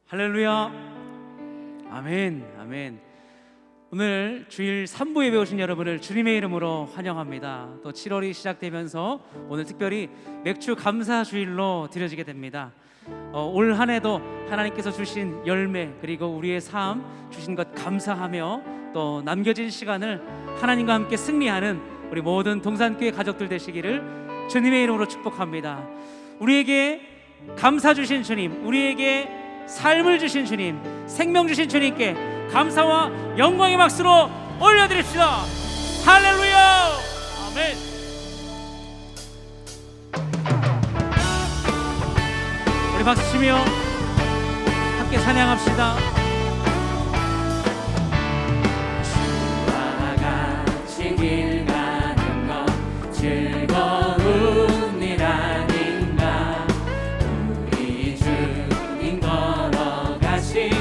할렐루야. 아멘. 아멘. 오늘 주일 3부 예배 오신 여러분을 주님의 이름으로 환영합니다. 또 7월이 시작되면서 오늘 특별히 맥주 감사 주일로 드려지게 됩니다. 올 한 해도 하나님께서 주신 열매 그리고 우리의 삶 주신 것 감사하며 또 남겨진 시간을 하나님과 함께 승리하는 우리 모든 동산교회 가족들 되시기를 주님의 이름으로 축복합니다. 우리에게 감사 주신 주님, 우리에게 삶을 주신 주님, 생명 주신 주님께 감사와 영광의 박수로 올려드립시다. 할렐루야. 아멘. 우리 박수 치며 함께 찬양합시다. 주와 같이 길 가는 것 즐거운 일 아닌가. 우리 주님 걸어가신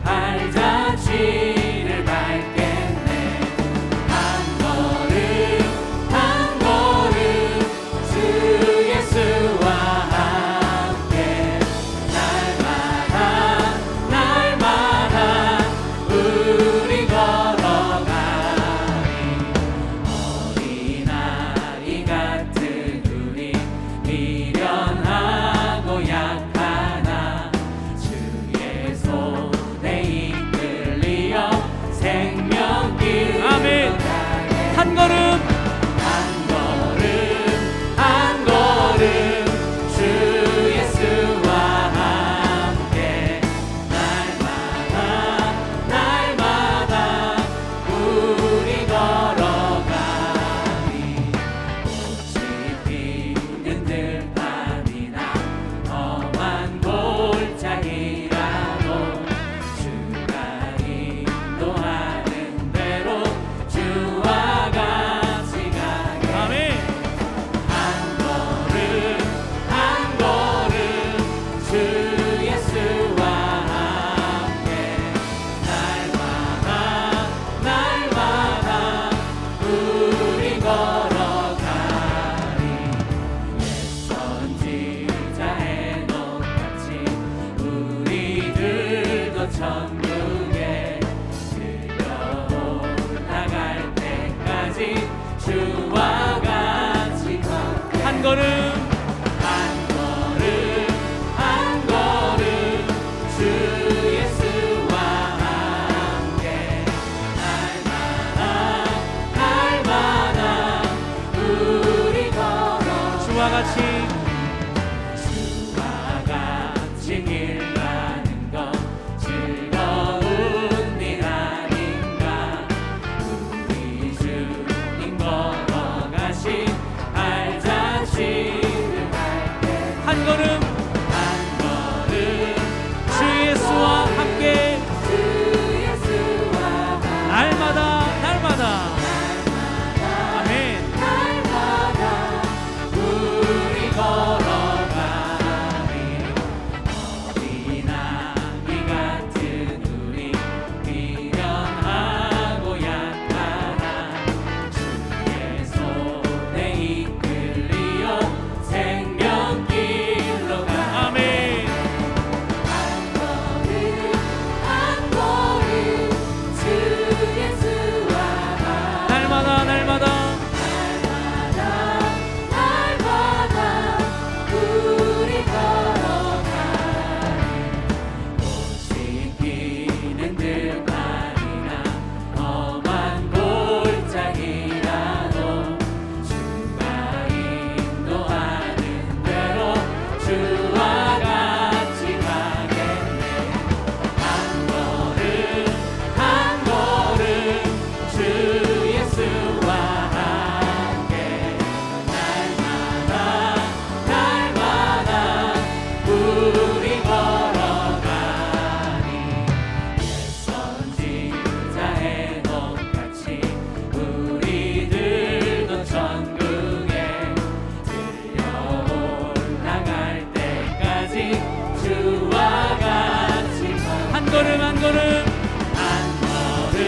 발자취를 밟겠네. 한 걸음 한 걸음 주 예수와 함께 날마다 날마다 우리 걸어가리. 어린아이 같은 우리 미련하고 약하나 주의 손에 이끌리어 생명길 아멘. 한 걸음 한 걸음 한 걸음 주 예수와 함께 날마다 날마다 우리 걸어가리. 꽃이 피는 들판이나 험한 골짜기라도 주가 인도하는 대로 주와 같이 가게. 아멘. 한 걸음 한 걸음 주 예수와 함께 날마다 날마다 우리 걸어가리. 옛선지자 해놓같이 우리들도 천국에 들려 올라갈 때까지 주와 같이 걷게. 한 걸음 한 걸음 한 걸음 주 예수와 함께 날마다 날마다 우리 걸어 주와 같이 길 가는 것 즐거운 일 아닌가. 우리 주님 걸어가신 발자취를 밟게. 한 걸음 한 걸음 주 예수와 함께 날마다 날마다 아멘. 날마다 우리 걸어가리. 어린아이 같은 우리 미련하고 약하나 주의 손에 이끌리어 생명길로 가. 아멘. 한 걸음 한 걸음 주 예수와 날마다 날마다 날마다 날마다 우리 걸어가리. 꽃이 피는 들판이나 험한 골짜기라도 주가 인도하는 대로 주와 같이 가겠네. 한 걸음 한 걸음 주 예수와 함께 날마다 날마다 우리 걸어가리. 옛선지자 해놓같이 우리들도 천국에 들려 올라갈 때까지 주와 같이 한 걸음 한 걸음 한 걸음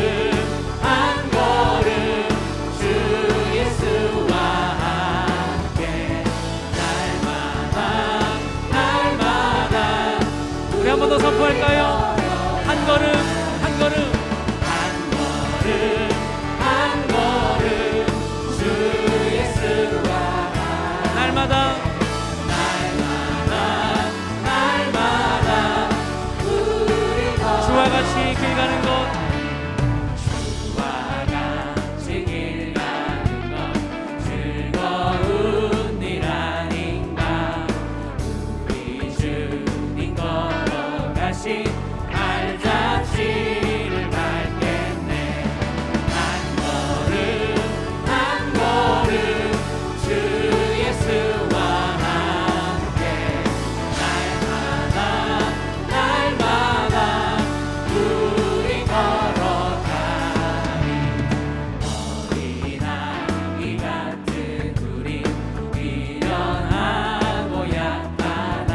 한 걸음 주 예수와 함께 날마다 날마다 우리 한번 더 선포할까요? 한 걸음 한 걸음 한 걸음 주 예수와 날마다 주와 같이 길 가는 것 주와 같이 길 가는 것 즐거운 일 아닌가 우리 주님 걸어가신 발자취를 밟겠네 한 걸음 주 예수와 함께 날마다 우리 걸어가리 어린아이 같은 우리 미련하고 약하나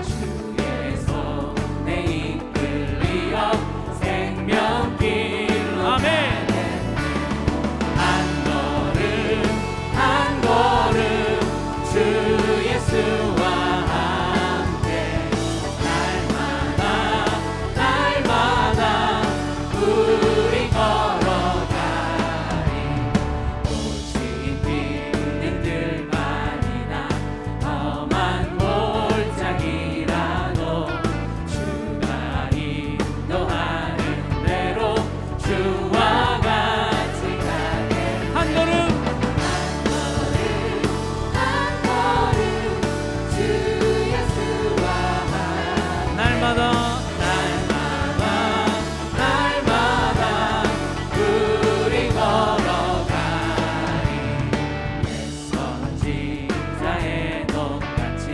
주의 손에 이끌리어 생명길로 아멘 한 걸음 주 예수와 함께 날마다 우리 걸어가리 오직 비는 들판이나 험한 골짜기라도 주가 인도하는 대로 주와 같이 가게 한 걸음 주 예수와 날마다 우리 걸어가리 예선지자의 똑같이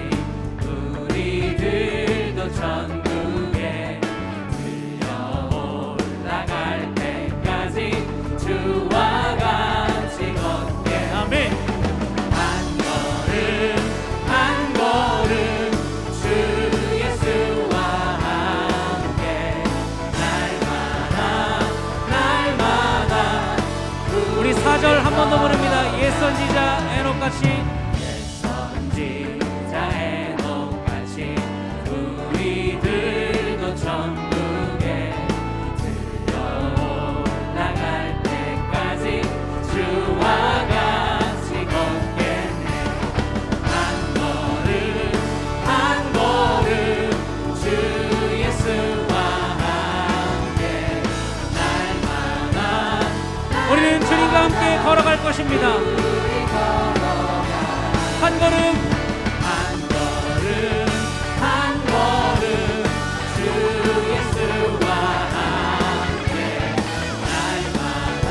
우리들도 천국에 들려 올라갈 때까지 주와 같이 걷게 아멘 한 걸음 주 예수와 함께 날마다 우리 4절 한 번 더 부릅니다. 예선지자 에녹같이 우리들도 천국에 들려 올라갈 때까지 주와 같이 걷겠네 한 걸음 주 예수와 함께 날마다 우리는 주님과 함께 걸어갈 것입니다. 한 걸음 주 예수와 함께 날마다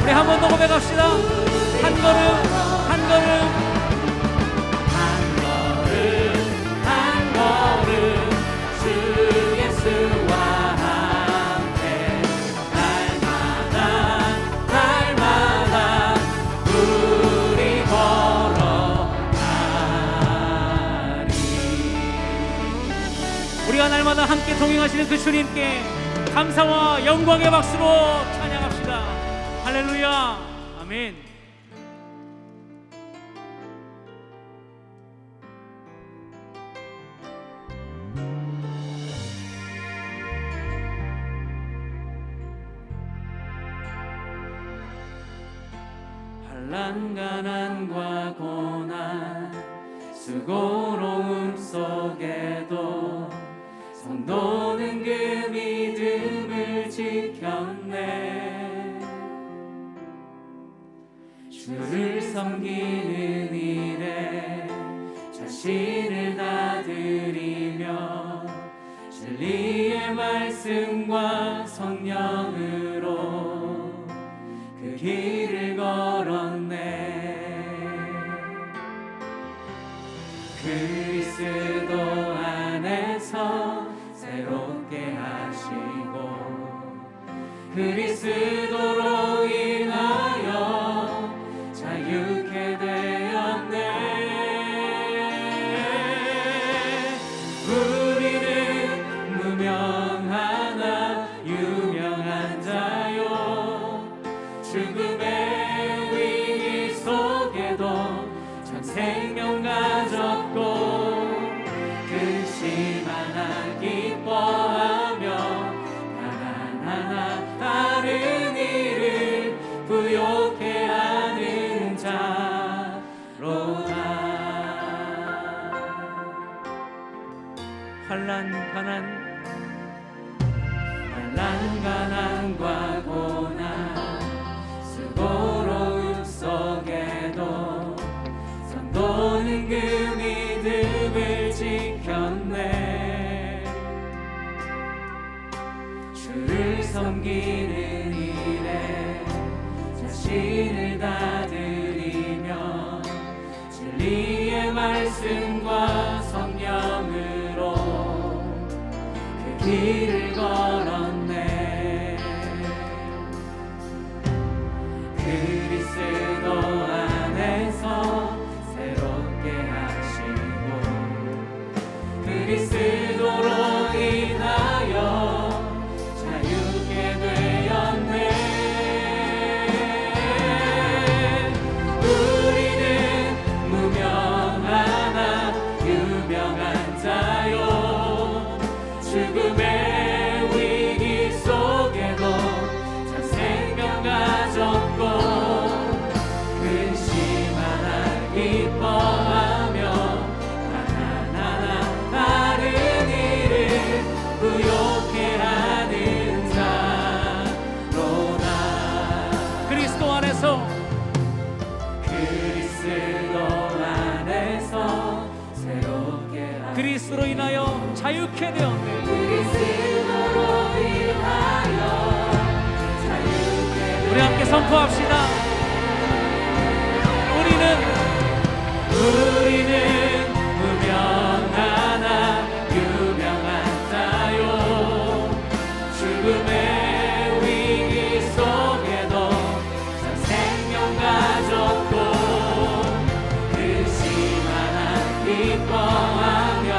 우리 한 번 더 고백합시다. 한 걸음 주 예수와 함께 날마다 우리 걸어가리 우리가 날마다 함께 동행하시는 그 주님께 감사와 영광의 박수로 찬양합시다. 할렐루야 아멘. 환난 가난과 고난 수고로움 속에도 성도는 그 믿음을 지켰네 주를 섬기는 일에 자신을 다드리며 진리의 말씀과 성령으로 그 길을 걸었네 그리스도 안에서 새롭게 하시고 그리스도로 인하여 자유케 되었네 우리는 무명하나 유명한 자요 죽음의 위기 속에도 전 생명 가졌고 그 시 가난과 고난 수고로움 속에도 선도는 그 믿음을 지켰네. 주를 섬기는 일에 자신을 다 드리며 진리의 말씀과 성령으로 그 길을 걸었네. 그리스도 안에서 새롭게 하시고 그리스도로 인하여 자유케 되었네. 우리는 무명하나 유명한 자요. 죽음의 위기 속에도 참 생명 가졌고 근심 하나 기뻐하며 하나하나 다른 일을 부욕해 하는 자로다. 그리스도 안에서 새롭게 그리스도로 인하여 자유케 되었네. 그리스도로 인하여 자유케 되었네. 우리 함께 선포합시다. 우리는 무명하나 유명한 자요. 죽음의 위기 속에도 참 생명 가졌고 근심 하나 기뻐하며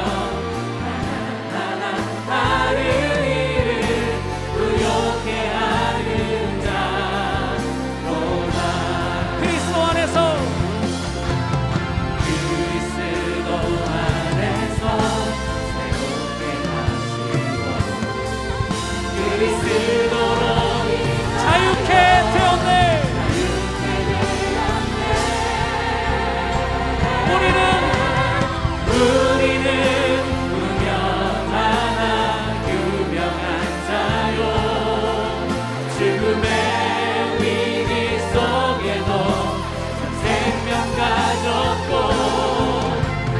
하나하나 다른 일을 부욕해 하는 자로다. 그리스도 안에서 새롭게 하시고 그리스도로 자유케 되었네. 우리는 무명하나 유명한 자요. 죽음의 위기 속에도 참 생명 가졌고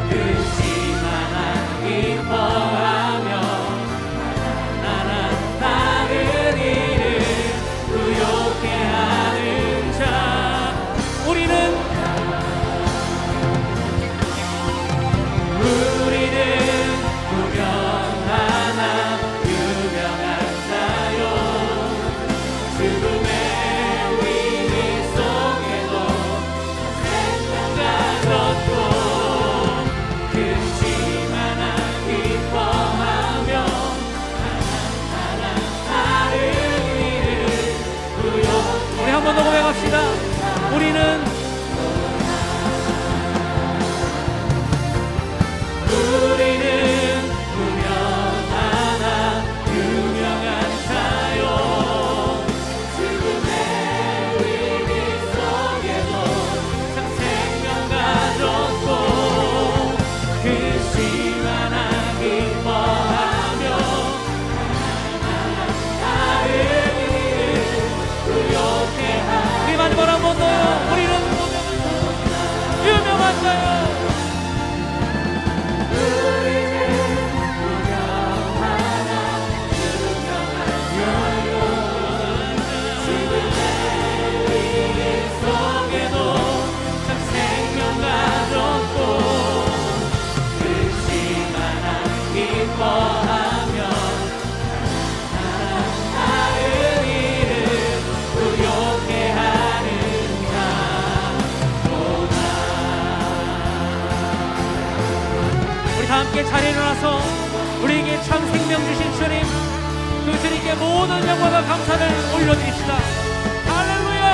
근심 하나 기뻐하며 하나하나 다른 일을 부욕해 하는 자. 우리는 무명하나 유명한 자요. 죽음의 위기 속에도 생명 가졌고 근심 하나 기뻐하며 하나하나 다른 일을 부욕해. 우리 한 번 더 고백합시다. 우리는 무명하나 유명한 자요. 죽음의 위기 속에도 참 생명 가졌고 근심 하나 기뻐하며 하나하나 다른 일을 부욕해 하는. 우리 마지막 한 번 더요. 우리는 유명한 자요. 기뻐하며 다른 일을 부욕해 하는 자로다. 우리 다 함께 자리에 일어나서 우리에게 참 생명 주신 주님, 그 주님께 모든 영광과 감사를 올려드립시다. 할렐루야.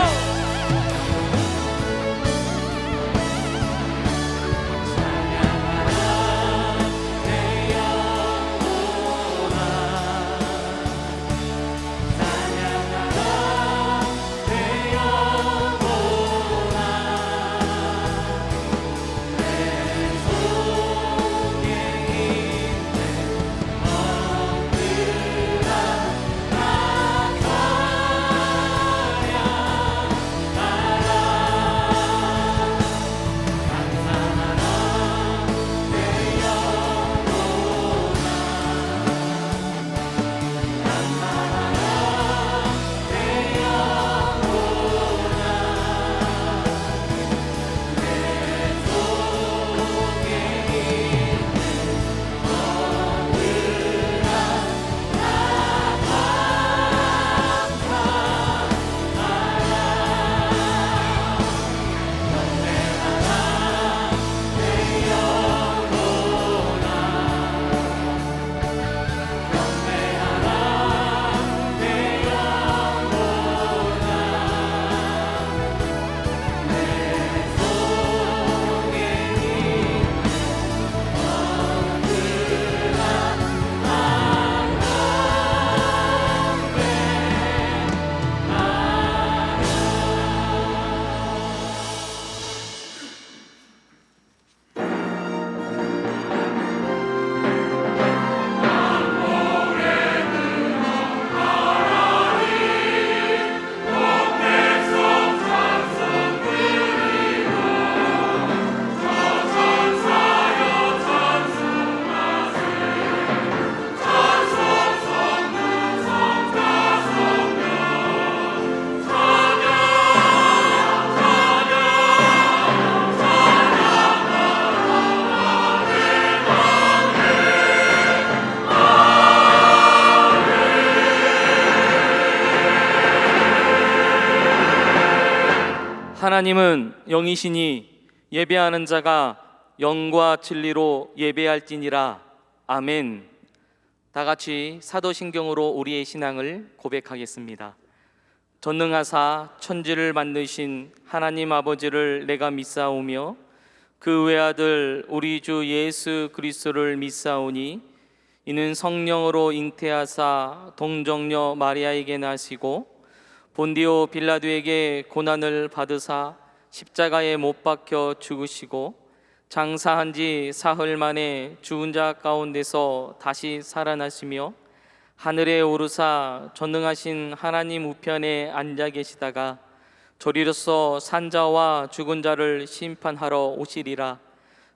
하나님은 영이시니 예배하는 자가 영과 진리로 예배할지니라. 아멘. 다 같이 사도신경으로 우리의 신앙을 고백하겠습니다. 전능하사 천지를 만드신 하나님 아버지를 내가 믿사오며 그 외아들 우리 주 예수 그리스도를 믿사오니 이는 성령으로 잉태하사 동정녀 마리아에게 나시고 본디오 빌라도에게 고난을 받으사 십자가에 못 박혀 죽으시고 장사한 지 사흘 만에 죽은 자 가운데서 다시 살아나시며 하늘에 오르사 전능하신 하나님 우편에 앉아 계시다가 저리로서 산자와 죽은 자를 심판하러 오시리라.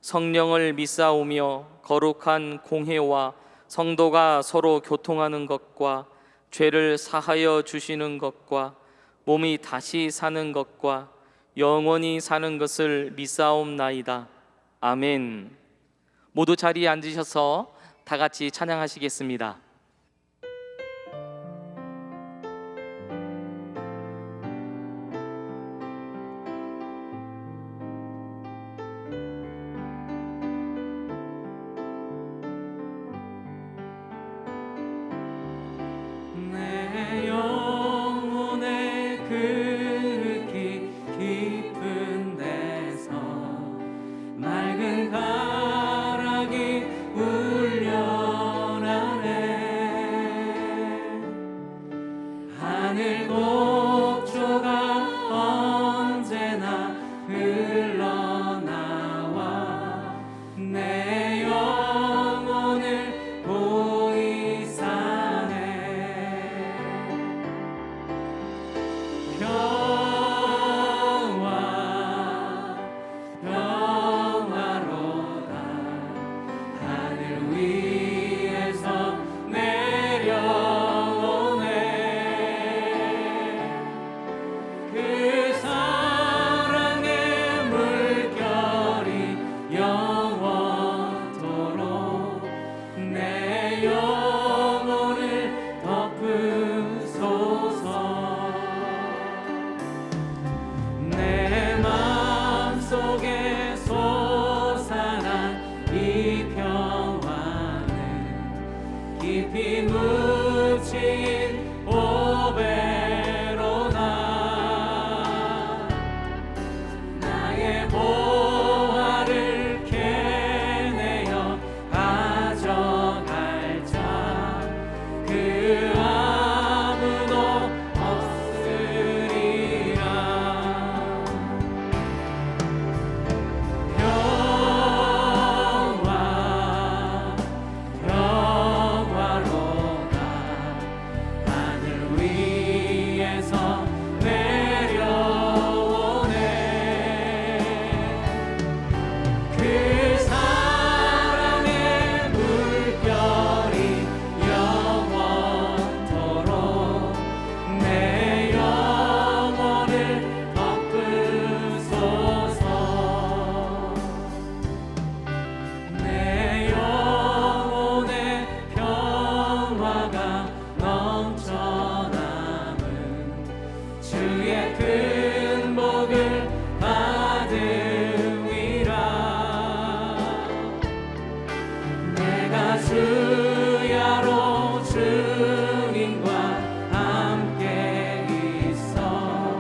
성령을 믿사오며 거룩한 공회와 성도가 서로 교통하는 것과 죄를 사하여 주시는 것과 몸이 다시 사는 것과 영원히 사는 것을 믿사옵나이다. 아멘. 모두 자리에 앉으셔서 다 같이 찬양하시겠습니다. 내 영혼의 그 깊은 데서 맑은 가락이 울려나네. 하늘 곡조가 언제나 흘러나와 내 영혼을 보이 사네. 평화로다 하늘 위에서 내려오네. 그 사랑의 물결이 영원토록 내 영혼을 덮으소서. 내 마음속에 솟아난 이 평화는 깊이 묻힌 보배로다. 나의 보화를 캐내어 가져갈 자 그 아무도 없으리라. 평화로다 하늘 위에서 내려오네. 그 사랑의 물결이 영원토록 내 영혼을 덮으소서. 내 영혼의 평화가 넘쳐남은 주의 큰 복을 받으리라. 내가 주야로 주님과 함께 있어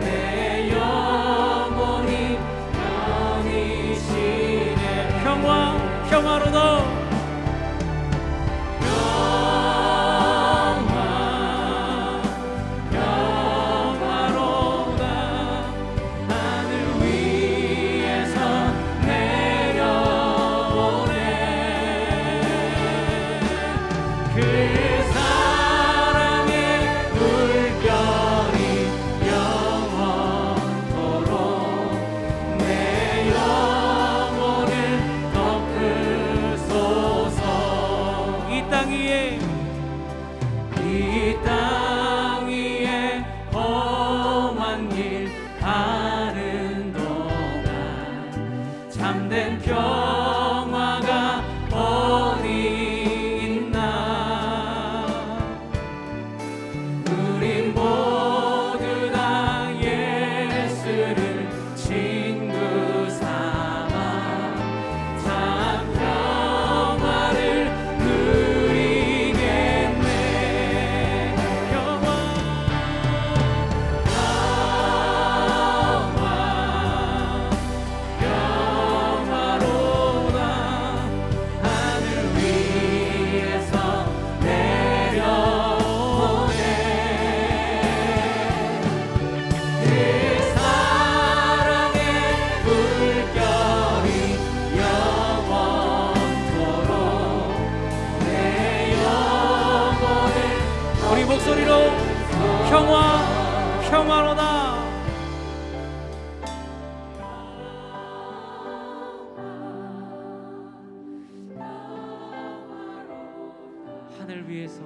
내 영혼이 편히 쉬네. 평화로다 평화로다 하늘 위에서 내려오네. 그 사랑의 물결이 영원토록 내 영혼을 덮으소서. 이 땅 위에 험한 길 가는 동안 참된 평화가 어디 있나. 우린 모두 다 예수를 하늘 위에서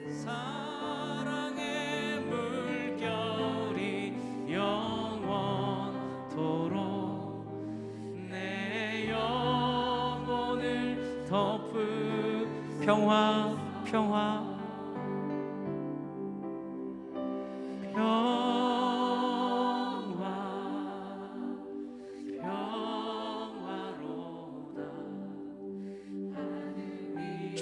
사랑의 물결이 영원토록 내 영혼을 덮으 평화 평화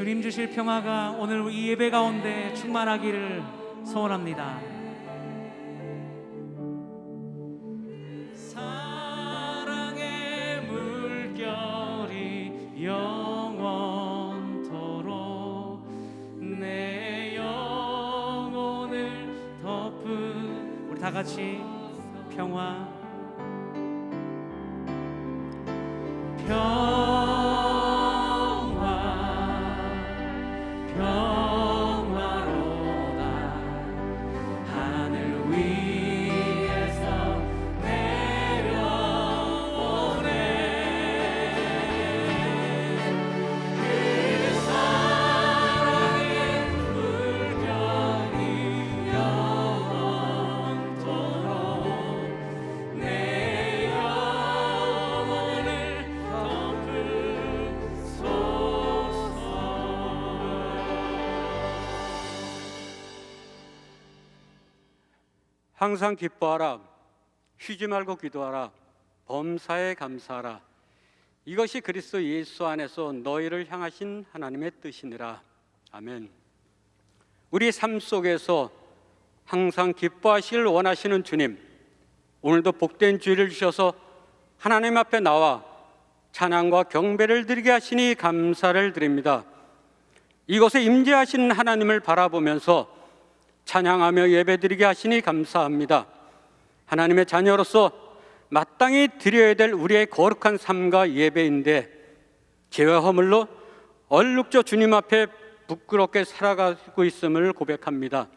주님 주실 평화가 오늘 이 예배 가운데 충만하기를 소원합니다. 사랑의 물결이 영원토록 내 영혼을 덮은 우리 다 같이 평화 항상 기뻐하라. 쉬지 말고 기도하라. 범사에 감사하라. 이것이 그리스도 예수 안에서 너희를 향하신 하나님의 뜻이니라. 아멘. 우리 삶 속에서 항상 기뻐하시길 원하시는 주님, 오늘도 복된 주일을 주셔서 하나님 앞에 나와 찬양과 경배를 드리게 하시니 감사를 드립니다. 이곳에 임재하시는 하나님을 바라보면서 찬양하며 예배드리게 하시니 감사합니다. 하나님의 자녀로서 마땅히 드려야 될 우리의 거룩한 삶과 예배인데 죄와 허물로 얼룩져 주님 앞에 부끄럽게 살아가고 있음을 고백합니다.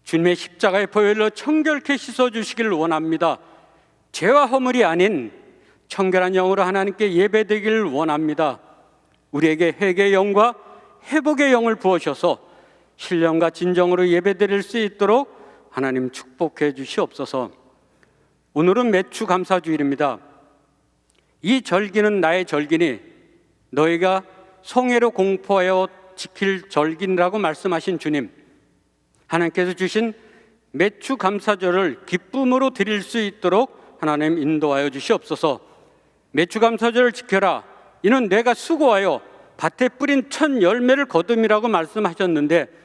주님의 십자가의 보혈로 청결케 씻어주시기를 원합니다. 죄와 허물이 아닌 청결한 영으로 하나님께 예배드리기를 원합니다. 우리에게 회개의 영과 회복의 영을 부어셔서 신령과 진정으로 예배드릴 수 있도록 하나님 축복해 주시옵소서. 오늘은 매추 감사주일입니다. 이 절기는 나의 절기니 너희가 성회로 공포하여 지킬 절기라고 말씀하신 주님, 하나님께서 주신 매추 감사절을 기쁨으로 드릴 수 있도록 하나님 인도하여 주시옵소서. 매추 감사절을 지켜라. 이는 내가 수고하여 밭에 뿌린 첫 열매를 거둠이라고 말씀하셨는데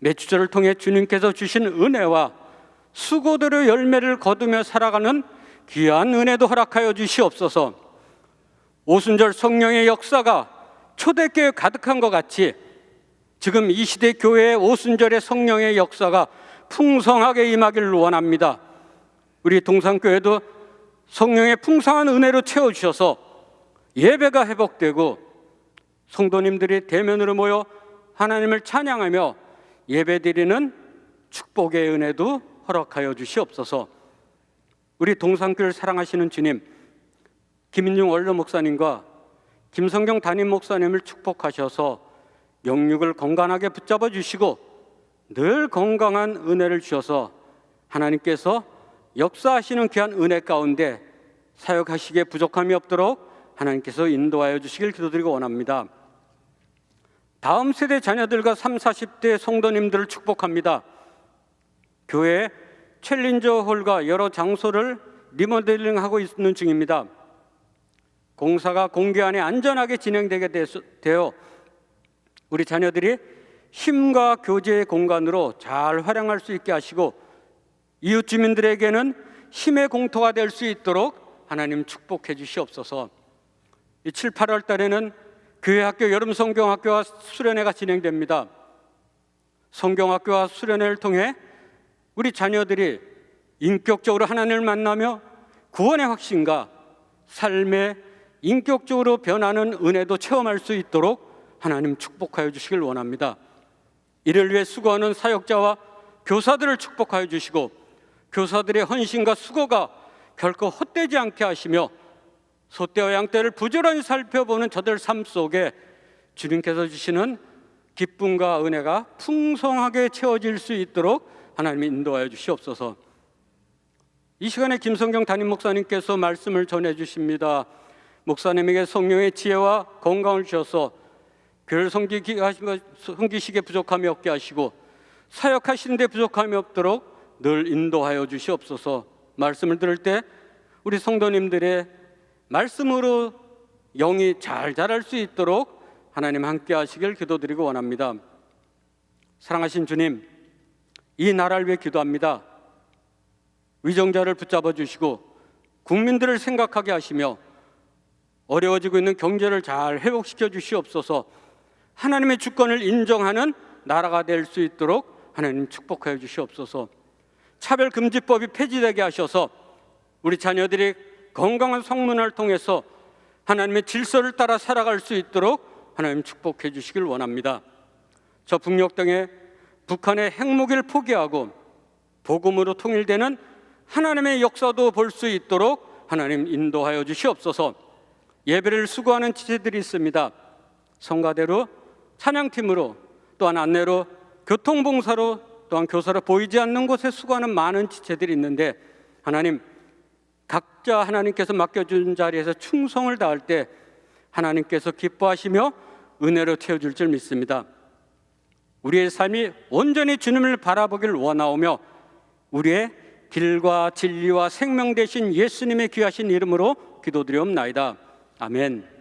매추절을 통해 주님께서 주신 은혜와 수고대로 열매를 거두며 살아가는 귀한 은혜도 허락하여 주시옵소서. 오순절 성령의 역사가 초대교회에 가득한 것 같이 지금 이 시대 교회의 오순절의 성령의 역사가 풍성하게 임하기를 원합니다. 우리 동산교회도 성령의 풍성한 은혜로 채워주셔서 예배가 회복되고 성도님들이 대면으로 모여 하나님을 찬양하며 예배드리는 축복의 은혜도 허락하여 주시옵소서. 우리 동산교회를 사랑하시는 주님, 김인중 원로 목사님과 김성경 담임 목사님을 축복하셔서 영육을 건강하게 붙잡아 주시고 늘 건강한 은혜를 주셔서 하나님께서 역사하시는 귀한 은혜 가운데 사역하시기에 부족함이 없도록 하나님께서 인도하여 주시길 기도드리고 원합니다. 다음 세대 자녀들과 30, 40대 성도님들을 축복합니다. 교회 챌린저 홀과 여러 장소를 리모델링하고 있는 중입니다. 공사가 공개 안에 안전하게 진행되게 되어 우리 자녀들이 힘과 교제의 공간으로 잘 활용할 수 있게 하시고 이웃 주민들에게는 힘의 공터가 될 수 있도록 하나님 축복해 주시옵소서. 7, 8월 달에는 교회 학교 여름 성경학교와 수련회가 진행됩니다. 성경학교와 수련회를 통해 우리 자녀들이 인격적으로 하나님을 만나며 구원의 확신과 삶의 인격적으로 변하는 은혜도 체험할 수 있도록 하나님 축복하여 주시길 원합니다. 이를 위해 수고하는 사역자와 교사들을 축복하여 주시고 교사들의 헌신과 수고가 결코 헛되지 않게 하시며 소떼와 양떼를 부지런히 살펴보는 저들 삶 속에 주님께서 주시는 기쁨과 은혜가 풍성하게 채워질 수 있도록 하나님이 인도하여 주시옵소서. 이 시간에 김성경 담임 목사님께서 말씀을 전해 주십니다. 목사님에게 성령의 지혜와 건강을 주셔서 교회를 섬기시기에 부족함이 없게 하시고 사역하시는 데 부족함이 없도록 늘 인도하여 주시옵소서. 말씀을 들을 때 우리 성도님들의 말씀으로 영이 잘 자랄 수 있도록 하나님 함께 하시길 기도드리고 원합니다. 사랑하신 주님, 이 나라를 위해 기도합니다. 위정자를 붙잡아 주시고 국민들을 생각하게 하시며 어려워지고 있는 경제를 잘 회복시켜 주시옵소서. 하나님의 주권을 인정하는 나라가 될 수 있도록 하나님 축복하여 주시옵소서. 차별금지법이 폐지되게 하셔서 우리 자녀들이 건강한 성문화를 통해서 하나님의 질서를 따라 살아갈 수 있도록 하나님 축복해 주시길 원합니다. 저 북녘 땅에 북한의 핵무기를 포기하고 복음으로 통일되는 하나님의 역사도 볼 수 있도록 하나님 인도하여 주시옵소서. 예배를 수고하는 지체들이 있습니다. 성가대로, 찬양팀으로, 또한 안내로, 교통봉사로, 또한 교사로 보이지 않는 곳에 수고하는 많은 지체들이 있는데 하나님, 각자 하나님께서 맡겨준 자리에서 충성을 다할 때 하나님께서 기뻐하시며 은혜로 채워줄 줄 믿습니다. 우리의 삶이 온전히 주님을 바라보기를 원하오며 우리의 길과 진리와 생명 되신 예수님의 귀하신 이름으로 기도드리옵나이다. 아멘.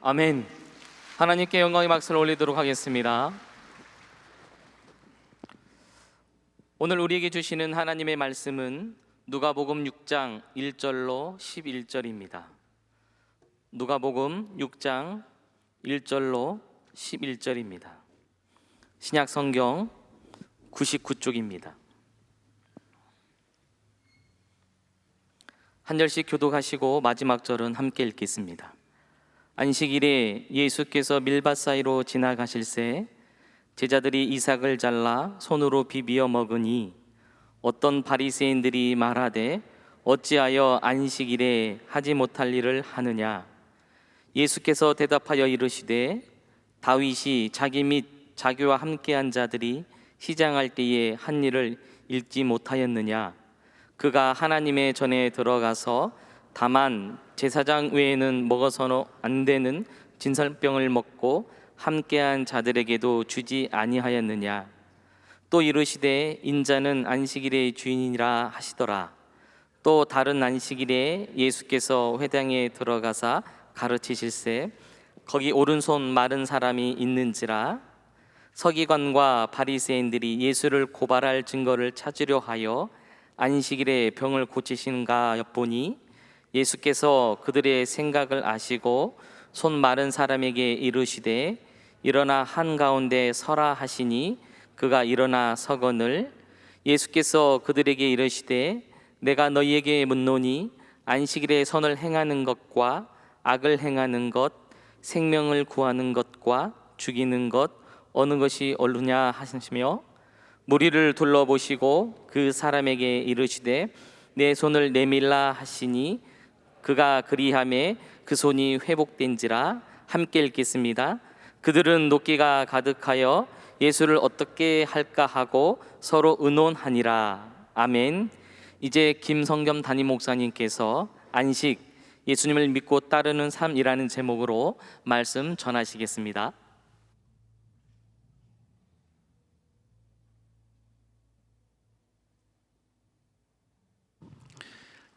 아멘. 하나님께 영광의 박수를 올리도록 하겠습니다. 오늘 우리에게 주시는 하나님의 말씀은 누가복음 6장 1절로 11절입니다. 누가복음 6장 1절로 11절입니다. 신약 성경 99쪽입니다. 한 절씩 교독하시고 마지막 절은 함께 읽겠습니다. 안식일에 예수께서 밀밭 사이로 지나가실새 제자들이 이삭을 잘라 손으로 비비어 먹으니 어떤 바리새인들이 말하되 어찌하여 안식일에 하지 못할 일을 하느냐. 예수께서 대답하여 이르시되 다윗이 자기 및 자기와 함께한 자들이 시장할 때에 한 일을 읽지 못하였느냐. 그가 하나님의 전에 들어가서 다만 제사장 외에는 먹어서는 안 되는 진설병을 먹고 함께한 자들에게도 주지 아니하였느냐. 또 이르시되 인자는 안식일의 주인이라 하시더라. 또 다른 안식일에 예수께서 회당에 들어가사 가르치실새 거기 오른손 마른 사람이 있는지라. 서기관과 바리새인들이 예수를 고발할 증거를 찾으려 하여 안식일에 병을 고치신가 엿보니 예수께서 그들의 생각을 아시고 손 마른 사람에게 이르시되 일어나 한가운데 서라 하시니 그가 일어나 서거늘. 예수께서 그들에게 이르시되 내가 너희에게 묻노니 안식일에 선을 행하는 것과 악을 행하는 것, 생명을 구하는 것과 죽이는 것 어느 것이 옳으냐 하시며 무리를 둘러보시고 그 사람에게 이르시되 내 손을 내밀라 하시니 그가 그리하매 그 손이 회복된지라. 함께 읽겠습니다. 그들은 노기가 가득하여 예수를 어떻게 할까 하고 서로 의논하니라. 아멘. 이제 김성겸 담임 목사님께서 안식, 예수님을 믿고 따르는 삶이라는 제목으로 말씀 전하시겠습니다.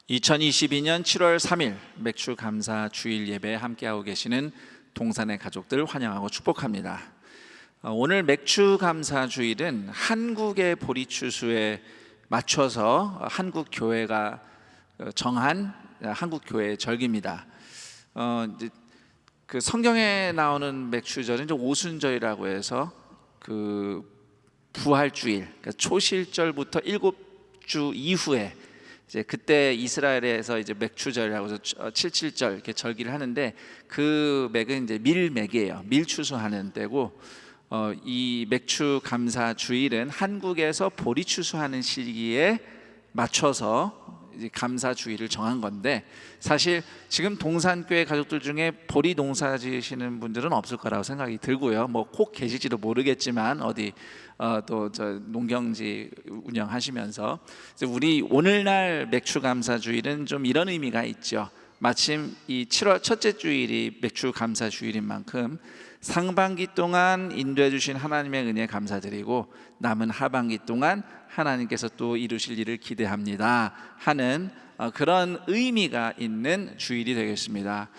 2022년 7월 3일 맥주 감사 주일 예배에 함께하고 계시는 동산의 가족들 환영하고 축복합니다. 오늘 맥주 감사 주일은 한국의 보리추수에 맞춰서 한국 교회가 정한 한국 교회의 절기입니다. 그 성경에 나오는 맥주절은 이제 오순절이라고 해서 그 부활주일, 그러니까 초실절부터 7주 이후에 이제 그때 이스라엘에서 이제 맥추절이라고 해서 77절 이렇게 절기를 하는데 그 맥은 이제 밀맥이에요. 밀 추수하는 때고 이 맥추 감사 주일은 한국에서 보리 추수하는 시기에 맞춰서 이제 감사 주일을 정한 건데 사실 지금 동산교회 가족들 중에 보리 농사 지으시는 분들은 없을 거라고 생각이 들고요. 뭐 꼭 계실지도 모르겠지만 어디 또 저 농경지 운영하시면서 우리 오늘날 맥추 감사 주일은 좀 이런 의미가 있죠. 마침 이 7월 첫째 주일이 맥추 감사 주일인 만큼 상반기 동안 인도해 주신 하나님의 은혜에 감사드리고 남은 하반기 동안 하나님께서 또 이루실 일을 기대합니다 하는 그런 의미가 있는 주일이 되겠습니다.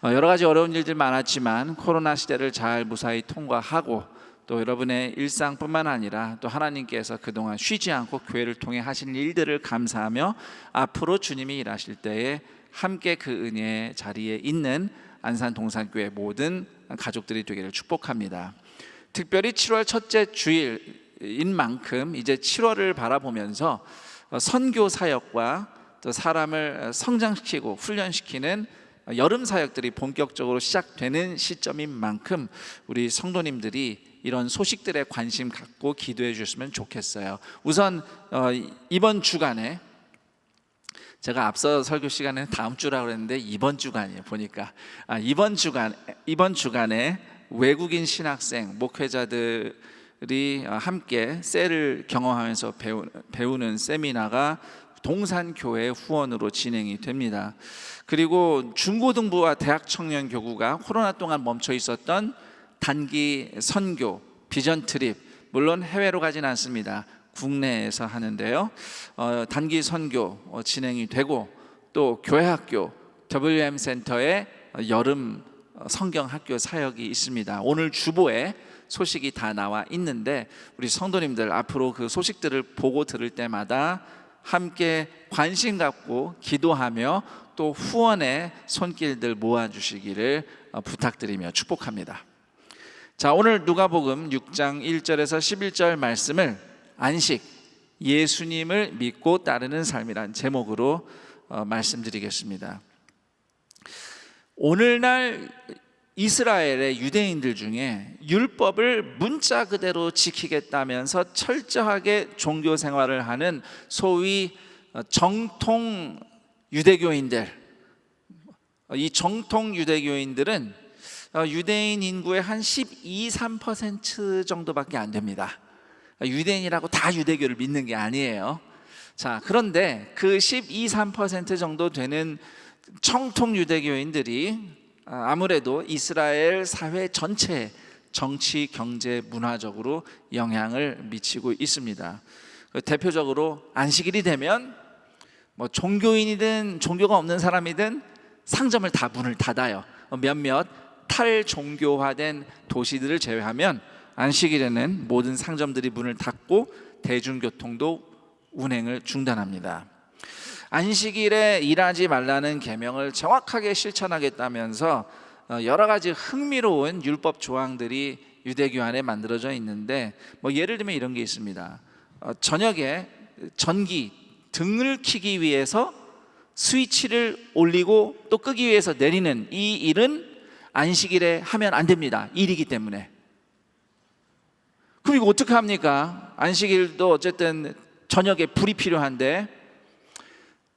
여러 가지 어려운 일들 많았지만 코로나 시대를 잘 무사히 통과하고 또 여러분의 일상뿐만 아니라 또 하나님께서 그동안 쉬지 않고 교회를 통해 하신 일들을 감사하며 앞으로 주님이 일하실 때에 함께 그 은혜의 자리에 있는 안산 동산교회 모든 가족들이 되기를 축복합니다. 특별히 7월 첫째 주일인 만큼 이제 7월을 바라보면서 선교 사역과 또 사람을 성장시키고 훈련시키는 여름 사역들이 본격적으로 시작되는 시점인 만큼 우리 성도님들이 이런 소식들에 관심 갖고 기도해 주셨으면 좋겠어요. 우선 이번 주간에 제가 앞서 설교 시간에는 다음 주라고 그랬는데 이번 주간이에요. 보니까 이번 주간에 외국인 신학생 목회자들이 함께 셀을 경험하면서 배우는 세미나가 동산교회 후원으로 진행이 됩니다. 그리고 중고등부와 대학 청년 교구가 코로나 동안 멈춰 있었던 단기 선교, 비전 트립, 물론 해외로 가진 않습니다. 국내에서 하는데요. 단기 선교 진행이 되고 또 교회학교 WM 센터의 여름 성경 학교 사역이 있습니다. 오늘 주보에 소식이 다 나와 있는데 우리 성도님들 앞으로 그 소식들을 보고 들을 때마다 함께 관심 갖고 기도하며 또 후원의 손길들 모아주시기를 부탁드리며 축복합니다. 자, 오늘 누가복음 6장 1절에서 11절 말씀을 안식, 예수님을 믿고 따르는 삶이란 제목으로 말씀드리겠습니다. 오늘날 이스라엘의 유대인들 중에 율법을 문자 그대로 지키겠다면서 철저하게 종교 생활을 하는 소위 정통 유대교인들, 이 정통 유대교인들은 유대인 인구의 한 12, 3% 정도밖에 안 됩니다. 유대인이라고 다 유대교를 믿는 게 아니에요. 자, 그런데 그 12, 3% 정도 되는 정통 유대교인들이 아무래도 이스라엘 사회 전체에 정치, 경제, 문화적으로 영향을 미치고 있습니다. 대표적으로 안식일이 되면 뭐 종교인이든 종교가 없는 사람이든 상점을 다 문을 닫아요. 몇몇 탈종교화된 도시들을 제외하면 안식일에는 모든 상점들이 문을 닫고 대중교통도 운행을 중단합니다. 안식일에 일하지 말라는 계명을 정확하게 실천하겠다면서 여러 가지 흥미로운 율법 조항들이 유대교 안에 만들어져 있는데 뭐 예를 들면 이런 게 있습니다. 저녁에 전기 등을 켜기 위해서 스위치를 올리고 또 끄기 위해서 내리는 이 일은 안식일에 하면 안 됩니다. 일이기 때문에. 그럼 이거 어떻게 합니까? 안식일도 어쨌든 저녁에 불이 필요한데,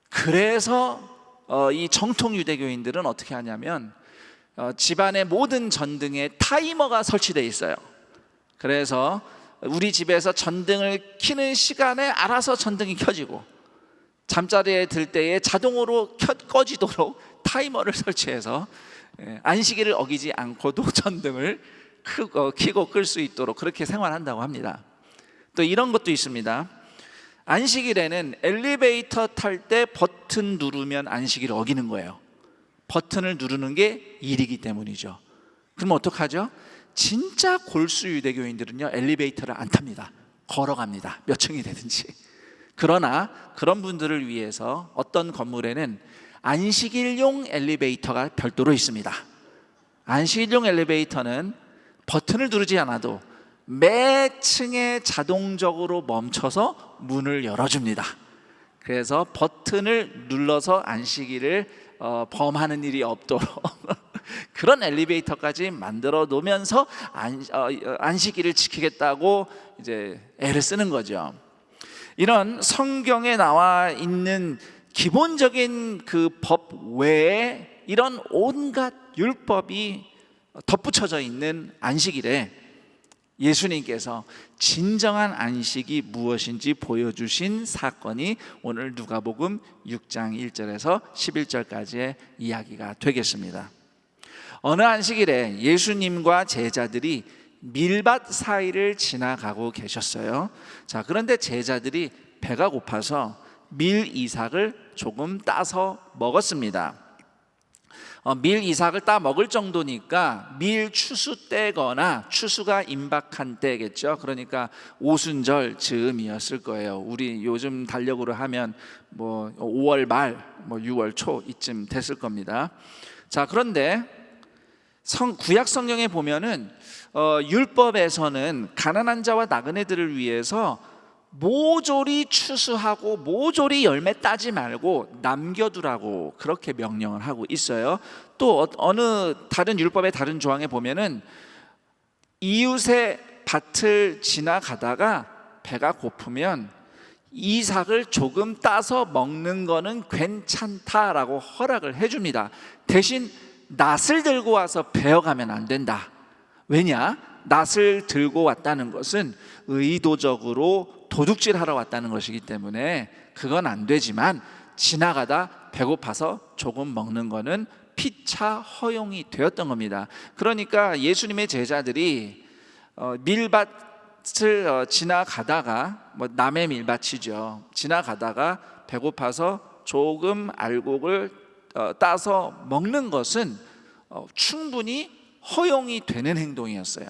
그래서 이 정통 유대교인들은 어떻게 하냐면 집안의 모든 전등에 타이머가 설치되어 있어요. 그래서 우리 집에서 전등을 켜는 시간에 알아서 전등이 켜지고 잠자리에 들 때에 자동으로 꺼지도록 타이머를 설치해서 안식일을 어기지 않고도 전등을 켜고 끌 수 있도록 그렇게 생활한다고 합니다. 또 이런 것도 있습니다. 안식일에는 엘리베이터 탈 때 버튼 누르면 안식일을 어기는 거예요. 버튼을 누르는 게 일이기 때문이죠. 그럼 어떡하죠? 진짜 골수 유대교인들은요, 엘리베이터를 안 탑니다. 걸어갑니다. 몇 층이 되든지. 그러나 그런 분들을 위해서 어떤 건물에는 안식일용 엘리베이터가 별도로 있습니다. 안식일용 엘리베이터는 버튼을 누르지 않아도 매 층에 자동적으로 멈춰서 문을 열어줍니다. 그래서 버튼을 눌러서 안식일을 범하는 일이 없도록 그런 엘리베이터까지 만들어 놓으면서 안식일을 지키겠다고 이제 애를 쓰는 거죠. 이런 성경에 나와 있는 기본적인 그 법 외에 이런 온갖 율법이 덧붙여져 있는 안식일에 예수님께서 진정한 안식이 무엇인지 보여주신 사건이 오늘 누가복음 6장 1절에서 11절까지의 이야기가 되겠습니다. 어느 안식일에 예수님과 제자들이 밀밭 사이를 지나가고 계셨어요. 자, 그런데 제자들이 배가 고파서 밀 이삭을 조금 따서 먹었습니다. 밀 이삭을 따 먹을 정도니까 밀 추수 때거나 추수가 임박한 때겠죠. 그러니까 오순절 즈음이었을 거예요. 우리 요즘 달력으로 하면 뭐 5월 말, 뭐 6월 초 이쯤 됐을 겁니다. 자, 그런데 구약 성경에 보면은 율법에서는 가난한 자와 나그네들을 위해서 모조리 추수하고 모조리 열매 따지 말고 남겨두라고 그렇게 명령을 하고 있어요. 또 어느 다른 율법의 다른 조항에 보면은 이웃의 밭을 지나가다가 배가 고프면 이삭을 조금 따서 먹는 거는 괜찮다라고 허락을 해줍니다. 대신 낫을 들고 와서 베어가면 안 된다. 왜냐? 낫을 들고 왔다는 것은 의도적으로 도둑질하러 왔다는 것이기 때문에 그건 안 되지만 지나가다 배고파서 조금 먹는 거는 피차 허용이 되었던 겁니다. 그러니까 예수님의 제자들이 밀밭을 지나가다가 남의 밀밭이죠. 지나가다가 배고파서 조금 알곡을 따서 먹는 것은 충분히 허용이 되는 행동이었어요.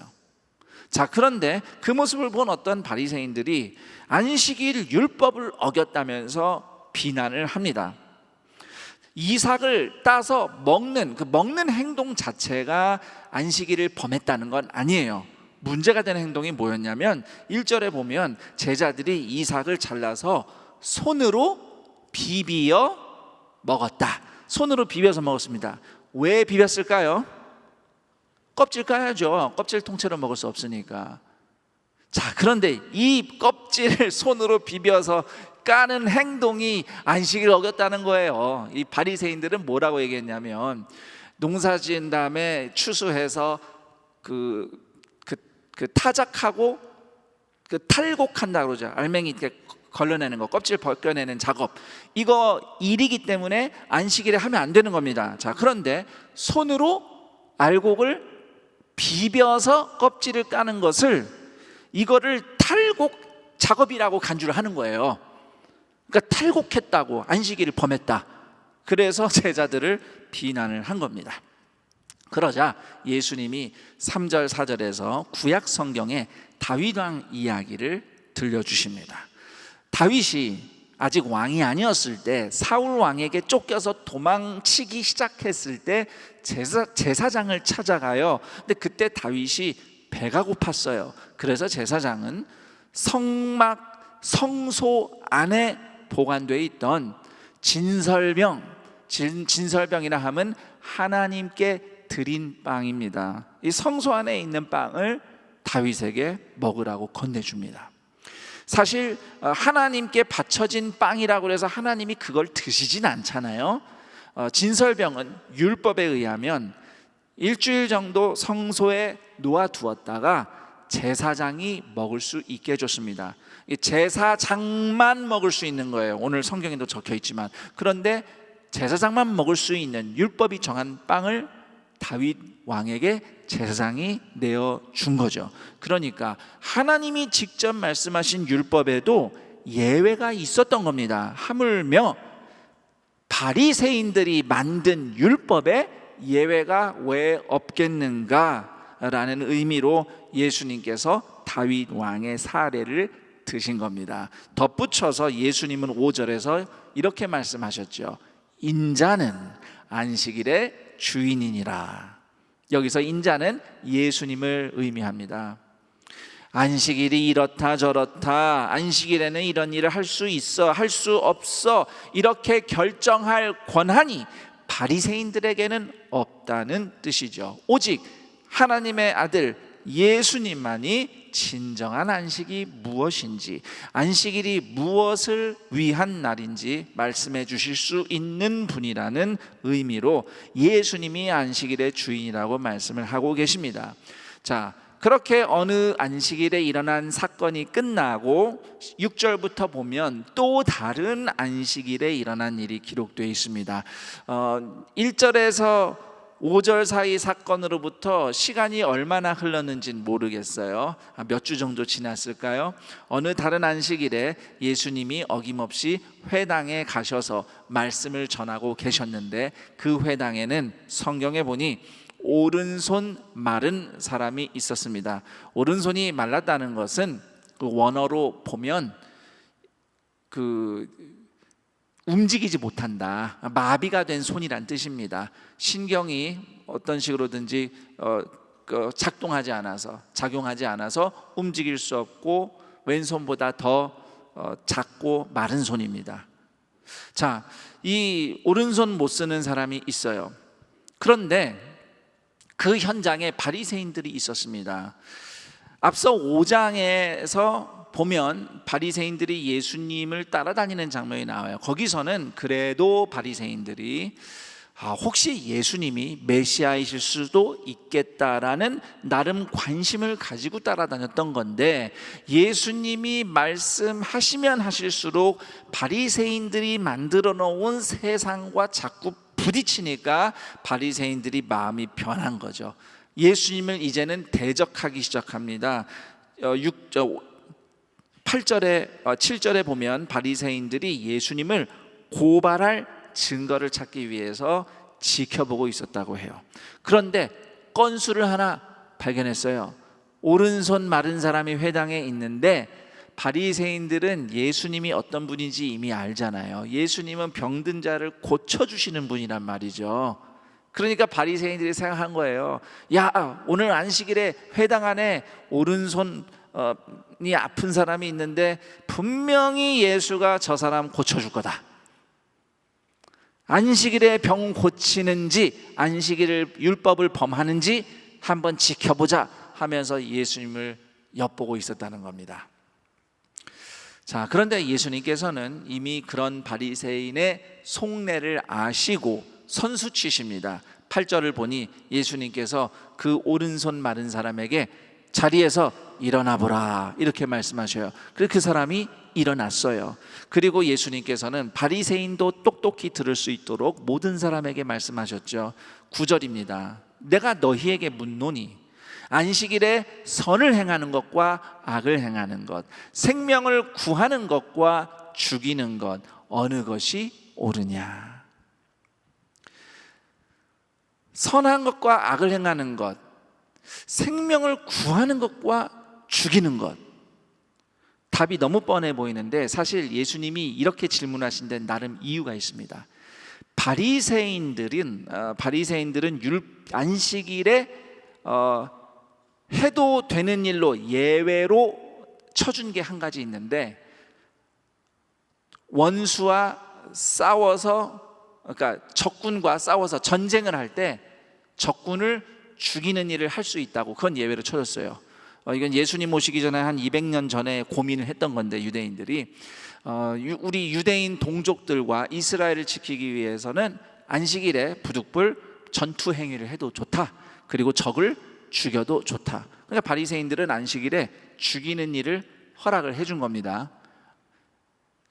자, 그런데 그 모습을 본 어떤 바리새인들이 안식일 율법을 어겼다면서 비난을 합니다. 이삭을 따서 먹는 그 먹는 행동 자체가 안식일을 범했다는 건 아니에요. 문제가 되는 행동이 뭐였냐면 1절에 보면 제자들이 이삭을 잘라서 손으로 비비어 먹었다. 손으로 비벼서 먹었습니다. 왜 비볐을까요? 껍질 까야죠. 껍질 통째로 먹을 수 없으니까. 자, 그런데 이 껍질을 손으로 비벼서 까는 행동이 안식일을 어겼다는 거예요. 이 바리새인들은 뭐라고 얘기했냐면 농사 지은 다음에 추수해서 그 타작하고 그 탈곡한다 그러죠. 알맹이 이렇게 걸러내는 거, 껍질 벗겨내는 작업, 이거 일이기 때문에 안식일에 하면 안 되는 겁니다. 자, 그런데 손으로 알곡을 비벼서 껍질을 까는 것을 이거를 탈곡 작업이라고 간주를 하는 거예요. 그러니까 탈곡했다고, 안식일을 범했다. 그래서 제자들을 비난을 한 겁니다. 그러자 예수님이 3절 4절에서 구약 성경의 다윗 왕 이야기를 들려주십니다. 다윗이 아직 왕이 아니었을 때 사울 왕에게 쫓겨서 도망치기 시작했을 때 제사장을 찾아가요. 근데 그때 다윗이 배가 고팠어요. 그래서 제사장은 성소 안에 보관되어 있던 진설병이라 하면 하나님께 드린 빵입니다. 이 성소 안에 있는 빵을 다윗에게 먹으라고 건네줍니다. 사실 하나님께 바쳐진 빵이라고 해서 하나님이 그걸 드시진 않잖아요. 진설병은 율법에 의하면 일주일 정도 성소에 놓아두었다가 제사장이 먹을 수 있게 해줬습니다. 제사장만 먹을 수 있는 거예요. 오늘 성경에도 적혀 있지만, 그런데 제사장만 먹을 수 있는 율법이 정한 빵을 다윗 왕에게 제사장이 내어준 거죠. 그러니까 하나님이 직접 말씀하신 율법에도 예외가 있었던 겁니다. 하물며 바리새인들이 만든 율법에 예외가 왜 없겠는가라는 의미로 예수님께서 다윗 왕의 사례를 드신 겁니다. 덧붙여서 예수님은 5절에서 이렇게 말씀하셨죠. 인자는 안식일의 주인이니라. 여기서 인자는 예수님을 의미합니다. 안식일이 이렇다 저렇다, 안식일에는 이런 일을 할 수 있어 할 수 없어, 이렇게 결정할 권한이 바리새인들에게는 없다는 뜻이죠. 오직 하나님의 아들 예수님만이 진정한 안식이 무엇인지, 안식일이 무엇을 위한 날인지 말씀해 주실 수 있는 분이라는 의미로 예수님이 안식일의 주인이라고 말씀을 하고 계십니다. 자, 그렇게 어느 안식일에 일어난 사건이 끝나고 6절부터 보면 또 다른 안식일에 일어난 일이 기록되어 있습니다. 1절에서 5절 사이 사건으로부터 시간이 얼마나 흘렀는지는 모르겠어요. 몇 주 정도 지났을까요? 어느 다른 안식일에 예수님이 어김없이 회당에 가셔서 말씀을 전하고 계셨는데, 그 회당에는 성경에 보니 오른손 마른 사람이 있었습니다. 오른손이 말랐다는 것은 그 원어로 보면 움직이지 못한다, 마비가 된 손이란 뜻입니다. 신경이 어떤 식으로든지 작용하지 않아서 움직일 수 없고 왼손보다 더 작고 마른 손입니다. 자, 이 오른손 못 쓰는 사람이 있어요. 그런데 그 현장에 바리새인들이 있었습니다. 앞서 5장에서 보면 바리새인들이 예수님을 따라다니는 장면이 나와요. 거기서는 그래도 바리새인들이 혹시 예수님이 메시아이실 수도 있겠다라는 나름 관심을 가지고 따라다녔던 건데, 예수님이 말씀하시면 하실수록 바리새인들이 만들어 놓은 세상과 자꾸 부딪히니까 바리새인들이 마음이 변한 거죠. 예수님을 이제는 대적하기 시작합니다. 7절에 보면 바리새인들이 예수님을 고발할 증거를 찾기 위해서 지켜보고 있었다고 해요. 그런데 건수를 하나 발견했어요. 오른손 마른 사람이 회당에 있는데 바리새인들은 예수님이 어떤 분인지 이미 알잖아요. 예수님은 병든 자를 고쳐주시는 분이란 말이죠. 그러니까 바리새인들이 생각한 거예요. 야, 오늘 안식일에 회당 안에 오른손이 아픈 사람이 있는데 분명히 예수가 저 사람 고쳐줄 거다. 안식일에 병 고치는지 안식일을 율법을 범하는지 한번 지켜보자 하면서 예수님을 엿보고 있었다는 겁니다. 자, 그런데 예수님께서는 이미 그런 바리새인의 속내를 아시고 선수치십니다. 8절을 보니 예수님께서 그 오른손 마른 사람에게 자리에서 일어나 보라 이렇게 말씀하셔요. 그래서 그 사람이 일어났어요. 그리고 예수님께서는 바리새인도 똑똑히 들을 수 있도록 모든 사람에게 말씀하셨죠. 9절입니다. 내가 너희에게 묻노니 안식일에 선을 행하는 것과 악을 행하는 것, 생명을 구하는 것과 죽이는 것, 어느 것이 옳으냐? 선한 것과 악을 행하는 것, 생명을 구하는 것과 죽이는 것. 답이 너무 뻔해 보이는데 사실 예수님이 이렇게 질문하신 데는 나름 이유가 있습니다. 바리새인들은 안식일에 해도 되는 일로 예외로 쳐준 게 한 가지 있는데, 원수와 싸워서, 그러니까 적군과 싸워서 전쟁을 할 때 적군을 죽이는 일을 할 수 있다고, 그건 예외로 쳐줬어요. 이건 예수님 오시기 전에 한 200년 전에 고민을 했던 건데, 유대인들이 우리 유대인 동족들과 이스라엘을 지키기 위해서는 안식일에 부득불 전투 행위를 해도 좋다, 그리고 적을 죽여도 좋다. 그러니까 바리새인들은 안식일에 죽이는 일을 허락을 해준 겁니다.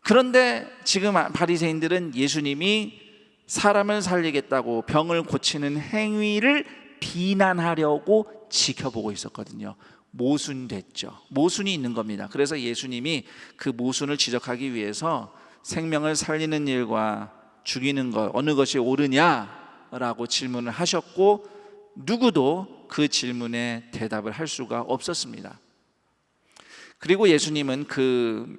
그런데 지금 바리새인들은 예수님이 사람을 살리겠다고 병을 고치는 행위를 비난하려고 지켜보고 있었거든요. 모순됐죠. 모순이 있는 겁니다. 그래서 예수님이 그 모순을 지적하기 위해서 생명을 살리는 일과 죽이는 것 어느 것이 옳으냐라고 질문을 하셨고, 누구도 그 질문에 대답을 할 수가 없었습니다. 그리고 예수님은 그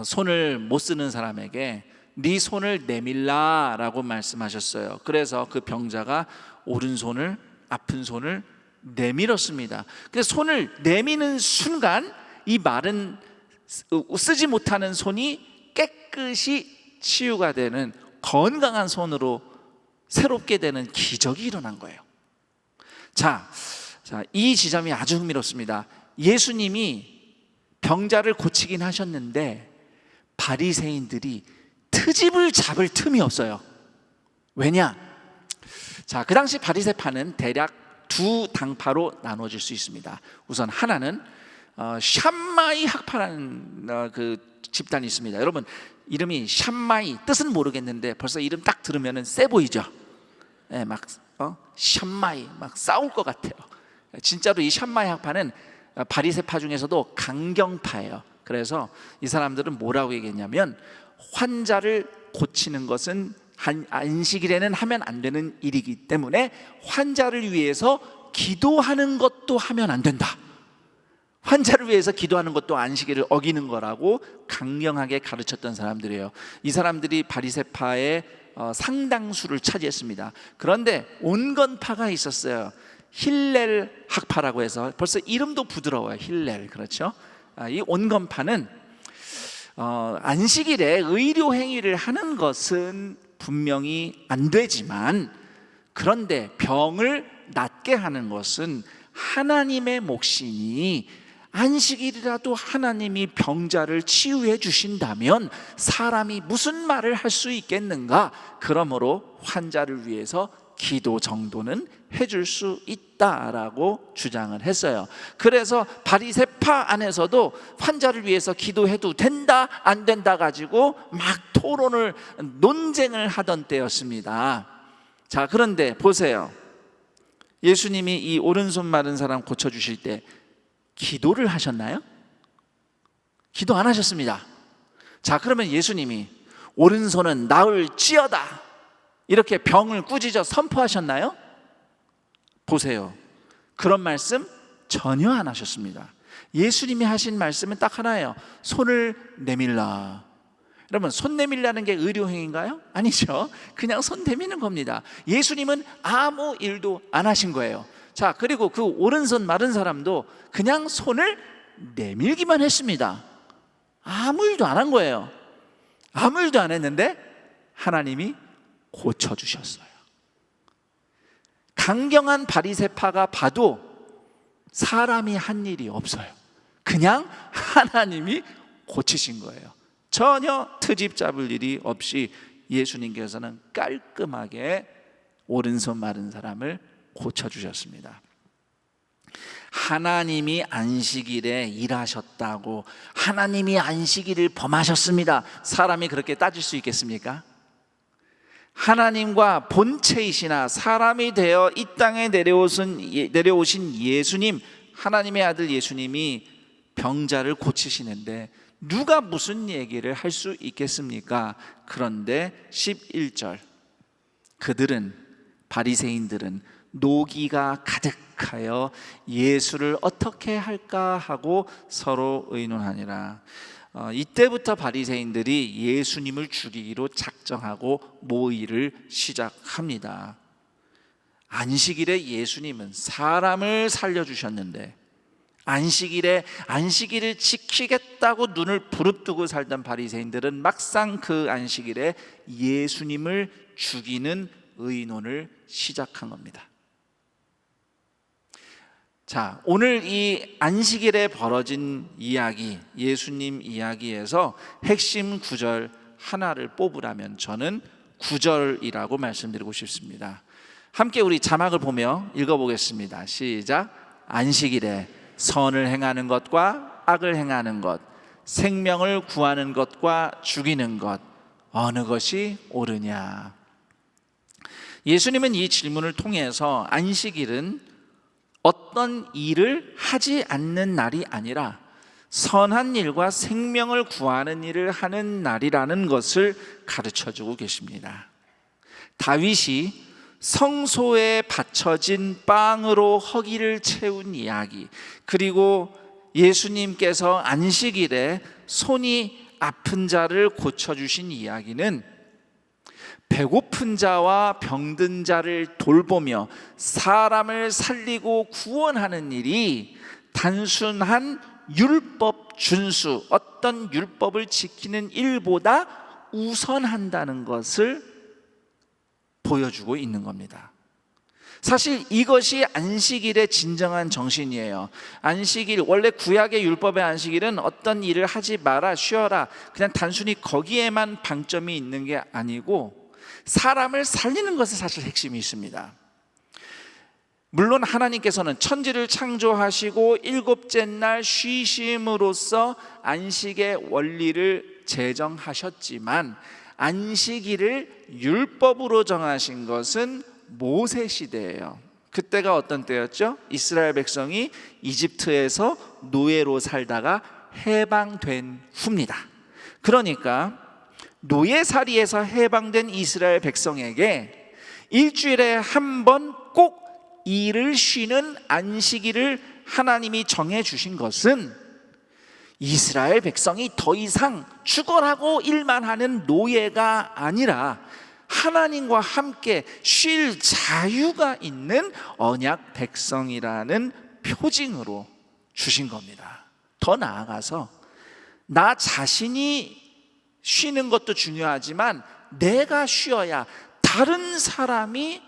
손을 못 쓰는 사람에게 네 손을 내밀라라고 말씀하셨어요. 그래서 그 병자가 오른손을, 아픈 손을 내밀었습니다. 그래서 손을 내미는 순간 이 마른 쓰지 못하는 손이 깨끗이 치유가 되는 건강한 손으로 새롭게 되는 기적이 일어난 거예요. 자, 이 지점이 아주 흥미롭습니다. 예수님이 병자를 고치긴 하셨는데 바리새인들이 트집을 잡을 틈이 없어요. 왜냐? 자, 그 당시 바리새파는 대략 두 당파로 나눠질 수 있습니다. 우선 하나는 샴마이 학파라는 그 집단이 있습니다. 여러분, 이름이 샴마이, 뜻은 모르겠는데 벌써 이름 딱 들으면 세 보이죠? 네, 막 샴마이, 막 싸울 것 같아요. 진짜로 이 샴마이 학파는 바리새파 중에서도 강경파예요. 그래서 이 사람들은 뭐라고 얘기했냐면, 환자를 고치는 것은 안식일에는 하면 안 되는 일이기 때문에 환자를 위해서 기도하는 것도 하면 안 된다. 환자를 위해서 기도하는 것도 안식일을 어기는 거라고 강경하게 가르쳤던 사람들이에요. 이 사람들이 바리새파의 상당수를 차지했습니다. 그런데 온건파가 있었어요. 힐렐 학파라고 해서, 벌써 이름도 부드러워요. 힐렐, 그렇죠? 이 온건파는 안식일에 의료 행위를 하는 것은 분명히 안 되지만, 그런데 병을 낫게 하는 것은 하나님의 몫이니 안식일이라도 하나님이 병자를 치유해 주신다면 사람이 무슨 말을 할 수 있겠는가? 그러므로 환자를 위해서 기도 정도는 해줄 수 있다라고 주장을 했어요. 그래서 바리새파 안에서도 환자를 위해서 기도해도 된다 안 된다 가지고 막 토론을, 논쟁을 하던 때였습니다. 자, 그런데 보세요. 예수님이 이 오른손 마른 사람 고쳐주실 때 기도를 하셨나요? 기도 안 하셨습니다. 자, 그러면 예수님이 오른손은 나을지어다 이렇게 병을 꾸짖어 선포하셨나요? 보세요. 그런 말씀 전혀 안 하셨습니다. 예수님이 하신 말씀은 딱 하나예요. 손을 내밀라. 여러분, 손 내밀라는 게 의료행위인가요? 아니죠. 그냥 손 내미는 겁니다. 예수님은 아무 일도 안 하신 거예요. 자, 그리고 그 오른손 마른 사람도 그냥 손을 내밀기만 했습니다. 아무 일도 안 한 거예요. 아무 일도 안 했는데 하나님이 고쳐주셨어요. 강경한 바리새파가 봐도 사람이 한 일이 없어요. 그냥 하나님이 고치신 거예요. 전혀 트집 잡을 일이 없이 예수님께서는 깔끔하게 오른손 마른 사람을 고쳐주셨습니다. 하나님이 안식일에 일하셨다고 하나님이 안식일을 범하셨습니다. 사람이 그렇게 따질 수 있겠습니까? 하나님과 본체이시나 사람이 되어 이 땅에 내려오신 예수님, 하나님의 아들 예수님이 병자를 고치시는데 누가 무슨 얘기를 할 수 있겠습니까? 그런데 11절, 그들은, 바리새인들은 노기가 가득하여 예수를 어떻게 할까 하고 서로 의논하니라. 이때부터 바리새인들이 예수님을 죽이기로 작정하고 모의를 시작합니다. 안식일에 예수님은 사람을 살려주셨는데 안식일에 안식일을 지키겠다고 눈을 부릅뜨고 살던 바리새인들은 막상 그 안식일에 예수님을 죽이는 의논을 시작한 겁니다. 자, 오늘 이 안식일에 벌어진 이야기, 예수님 이야기에서 핵심 구절 하나를 뽑으라면 저는 9절이라고 말씀드리고 싶습니다. 함께 우리 자막을 보며 읽어보겠습니다. 시작. 안식일에 선을 행하는 것과 악을 행하는 것, 생명을 구하는 것과 죽이는 것, 어느 것이 옳으냐? 예수님은 이 질문을 통해서 안식일은 어떤 일을 하지 않는 날이 아니라 선한 일과 생명을 구하는 일을 하는 날이라는 것을 가르쳐주고 계십니다. 다윗이 성소에 바쳐진 빵으로 허기를 채운 이야기, 그리고 예수님께서 안식일에 손이 아픈 자를 고쳐주신 이야기는 배고픈 자와 병든 자를 돌보며 사람을 살리고 구원하는 일이 단순한 율법 준수, 어떤 율법을 지키는 일보다 우선한다는 것을 보여주고 있는 겁니다. 사실 이것이 안식일의 진정한 정신이에요. 안식일, 원래 구약의 율법의 안식일은 어떤 일을 하지 마라, 쉬어라, 그냥 단순히 거기에만 방점이 있는 게 아니고 사람을 살리는 것에 사실 핵심이 있습니다. 물론 하나님께서는 천지를 창조하시고 일곱째 날 쉬심으로써 안식의 원리를 제정하셨지만 안식일을 율법으로 정하신 것은 모세 시대예요. 그때가 어떤 때였죠? 이스라엘 백성이 이집트에서 노예로 살다가 해방된 후입니다. 그러니까 노예살이에서 해방된 이스라엘 백성에게 일주일에 한 번 꼭 일을 쉬는 안식일을 하나님이 정해 주신 것은 이스라엘 백성이 더 이상 죽어라고 일만 하는 노예가 아니라 하나님과 함께 쉴 자유가 있는 언약 백성이라는 표징으로 주신 겁니다. 더 나아가서 나 자신이 쉬는 것도 중요하지만 내가 쉬어야 다른 사람이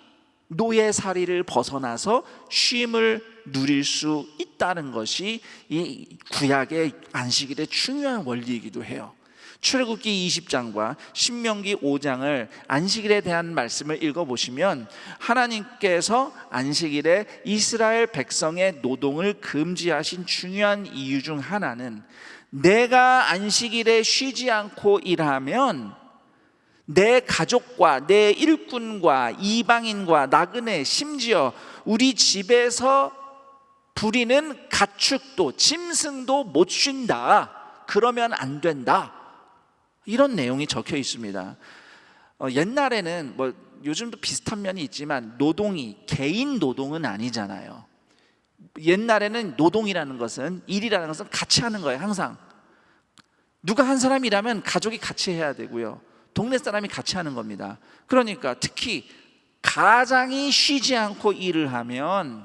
노예살이를 벗어나서 쉼을 누릴 수 있다는 것이 이 구약의 안식일의 중요한 원리이기도 해요. 출애굽기 20장과 신명기 5장을 안식일에 대한 말씀을 읽어보시면 하나님께서 안식일에 이스라엘 백성의 노동을 금지하신 중요한 이유 중 하나는 내가 안식일에 쉬지 않고 일하면 내 가족과 내 일꾼과 이방인과 나그네, 심지어 우리 집에서 부리는 가축도 짐승도 못 쉰다. 그러면 안 된다. 이런 내용이 적혀 있습니다. 옛날에는 요즘도 비슷한 면이 있지만 노동이 개인 노동은 아니잖아요. 옛날에는 노동이라는 것은, 일이라는 것은 같이 하는 거예요. 항상 누가 한 사람이 일하면 가족이 같이 해야 되고요, 동네 사람이 같이 하는 겁니다. 그러니까 특히 가장이 쉬지 않고 일을 하면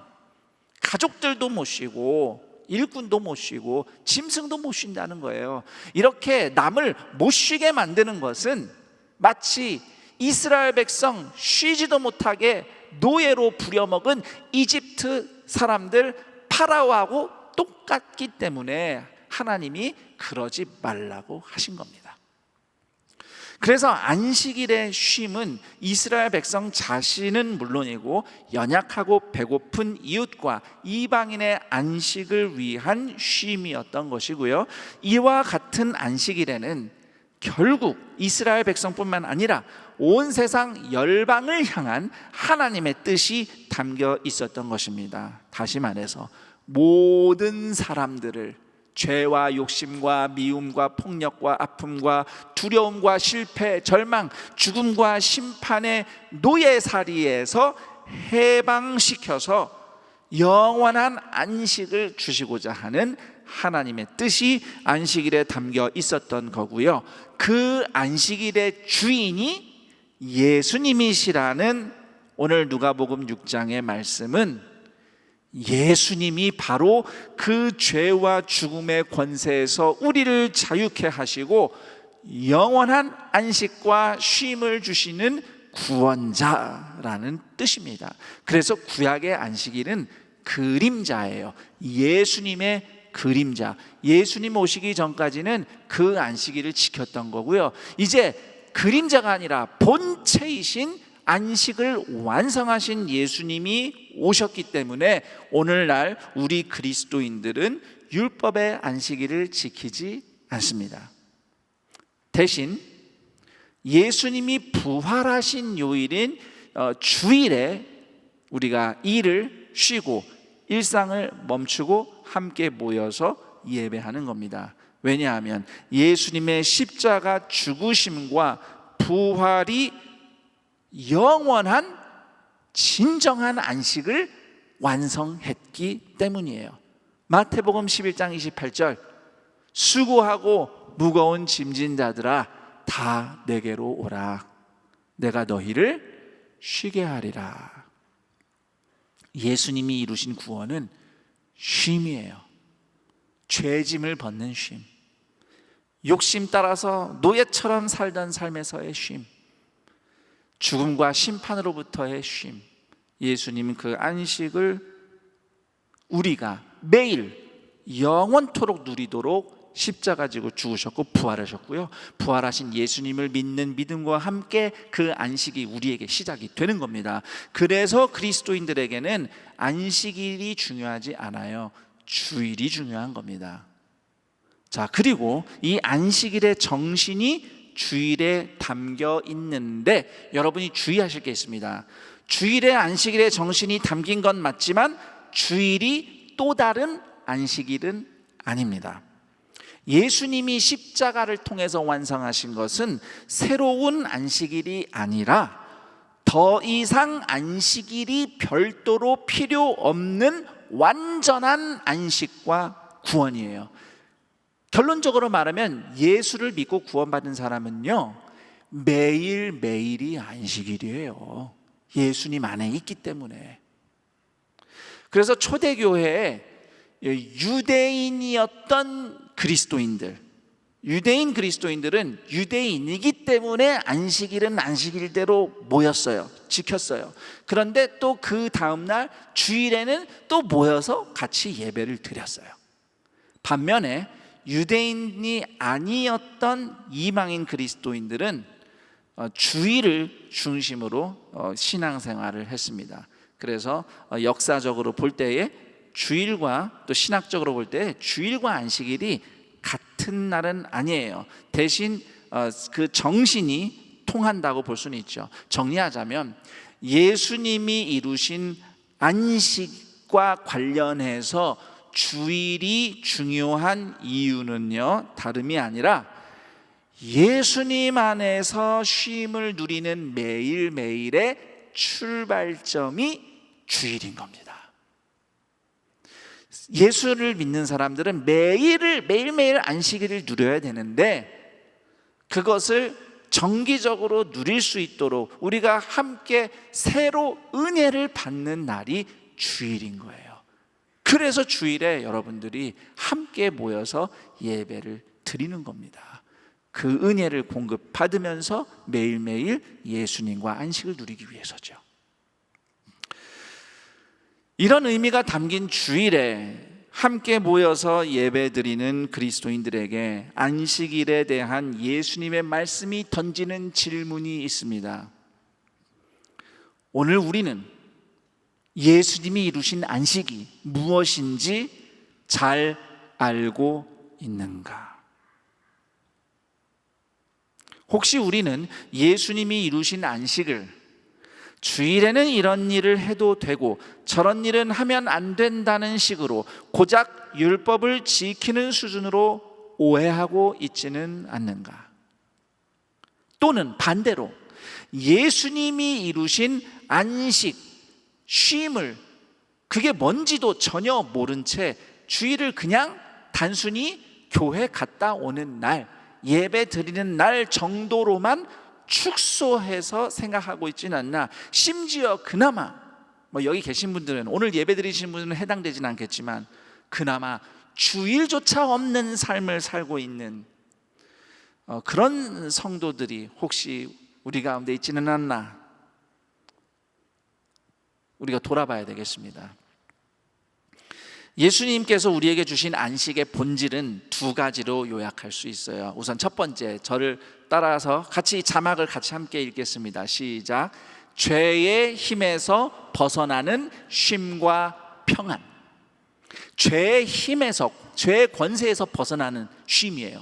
가족들도 못 쉬고 일꾼도 못 쉬고 짐승도 못 쉰다는 거예요. 이렇게 남을 못 쉬게 만드는 것은 마치 이스라엘 백성 쉬지도 못하게 노예로 부려먹은 이집트 사람들 파라오하고 똑같기 때문에 하나님이 그러지 말라고 하신 겁니다. 그래서 안식일의 쉼은 이스라엘 백성 자신은 물론이고 연약하고 배고픈 이웃과 이방인의 안식을 위한 쉼이었던 것이고요, 이와 같은 안식일에는 결국 이스라엘 백성뿐만 아니라 온 세상 열방을 향한 하나님의 뜻이 담겨 있었던 것입니다. 다시 말해서 모든 사람들을 죄와 욕심과 미움과 폭력과 아픔과 두려움과 실패, 절망, 죽음과 심판의 노예살이에서 해방시켜서 영원한 안식을 주시고자 하는 하나님의 뜻이 안식일에 담겨 있었던 거고요, 그 안식일의 주인이 예수님이시라는 오늘 누가복음 6장의 말씀은 예수님이 바로 그 죄와 죽음의 권세에서 우리를 자유케 하시고 영원한 안식과 쉼을 주시는 구원자라는 뜻입니다. 그래서 구약의 안식일은 그림자예요. 예수님의 그림자. 예수님 오시기 전까지는 그 안식일을 지켰던 거고요, 이제 그림자가 아니라 본체이신 안식을 완성하신 예수님이 오셨기 때문에 오늘날 우리 그리스도인들은 율법의 안식일을 지키지 않습니다. 대신 예수님이 부활하신 요일인 주일에 우리가 일을 쉬고 일상을 멈추고 함께 모여서 예배하는 겁니다. 왜냐하면 예수님의 십자가 죽으심과 부활이 영원한 진정한 안식을 완성했기 때문이에요. 마태복음 11장 28절, 수고하고 무거운 짐진 자들아 다 내게로 오라, 내가 너희를 쉬게 하리라. 예수님이 이루신 구원은 쉼이에요. 죄짐을 벗는 쉼, 욕심 따라서 노예처럼 살던 삶에서의 쉼, 죽음과 심판으로부터의 쉼. 예수님은 그 안식을 우리가 매일 영원토록 누리도록 십자가 지고 죽으셨고 부활하셨고요, 부활하신 예수님을 믿는 믿음과 함께 그 안식이 우리에게 시작이 되는 겁니다. 그래서 그리스도인들에게는 안식일이 중요하지 않아요. 주일이 중요한 겁니다. 자, 그리고 이 안식일의 정신이 주일에 담겨 있는데 여러분이 주의하실 게 있습니다. 주일의 안식일의 정신이 담긴 건 맞지만 주일이 또 다른 안식일은 아닙니다. 예수님이 십자가를 통해서 완성하신 것은 새로운 안식일이 아니라 더 이상 안식일이 별도로 필요 없는 완전한 안식과 구원이에요. 결론적으로 말하면 예수를 믿고 구원받은 사람은요, 매일매일이 안식일이에요. 예수님 안에 있기 때문에. 그래서 초대교회에 유대인이었던 그리스도인들, 유대인 그리스도인들은 유대인이기 때문에 안식일은 안식일대로 모였어요. 지켰어요. 그런데 또 그 다음날 주일에는 또 모여서 같이 예배를 드렸어요. 반면에 유대인이 아니었던 이방인 그리스도인들은 주일을 중심으로 신앙생활을 했습니다. 그래서 역사적으로 볼 때에 주일과 또 신학적으로 볼 때 주일과 안식일이 같은 날은 아니에요. 대신 그 정신이 통한다고 볼 수는 있죠. 정리하자면 예수님이 이루신 안식과 관련해서 주일이 중요한 이유는요, 다름이 아니라 예수님 안에서 쉼을 누리는 매일매일의 출발점이 주일인 겁니다. 예수를 믿는 사람들은 매일매일 안식일을 누려야 되는데, 그것을 정기적으로 누릴 수 있도록 우리가 함께 새로 은혜를 받는 날이 주일인 거예요. 그래서 주일에 여러분들이 함께 모여서 예배를 드리는 겁니다. 그 은혜를 공급받으면서 매일매일 예수님과 안식을 누리기 위해서죠. 이런 의미가 담긴 주일에 함께 모여서 예배드리는 그리스도인들에게 안식일에 대한 예수님의 말씀이 던지는 질문이 있습니다. 오늘 우리는 예수님이 이루신 안식이 무엇인지 잘 알고 있는가? 혹시 우리는 예수님이 이루신 안식을 주일에는 이런 일을 해도 되고 저런 일은 하면 안 된다는 식으로 고작 율법을 지키는 수준으로 오해하고 있지는 않는가? 또는 반대로 예수님이 이루신 안식, 쉼을 그게 뭔지도 전혀 모른 채 주일을 그냥 단순히 교회 갔다 오는 날, 예배 드리는 날 정도로만 축소해서 생각하고 있지는 않나. 심지어 그나마 여기 계신 분들은, 오늘 예배 드리시는 분들은 해당되진 않겠지만 그나마 주일조차 없는 삶을 살고 있는 그런 성도들이 혹시 우리 가운데 있지는 않나. 우리가 돌아봐야 되겠습니다. 예수님께서 우리에게 주신 안식의 본질은 두 가지로 요약할 수 있어요. 우선 첫 번째, 저를 따라서 같이 자막을 같이 함께 읽겠습니다. 시작. 죄의 힘에서 벗어나는 쉼과 평안. 죄의 힘에서, 죄의 권세에서 벗어나는 쉼이에요.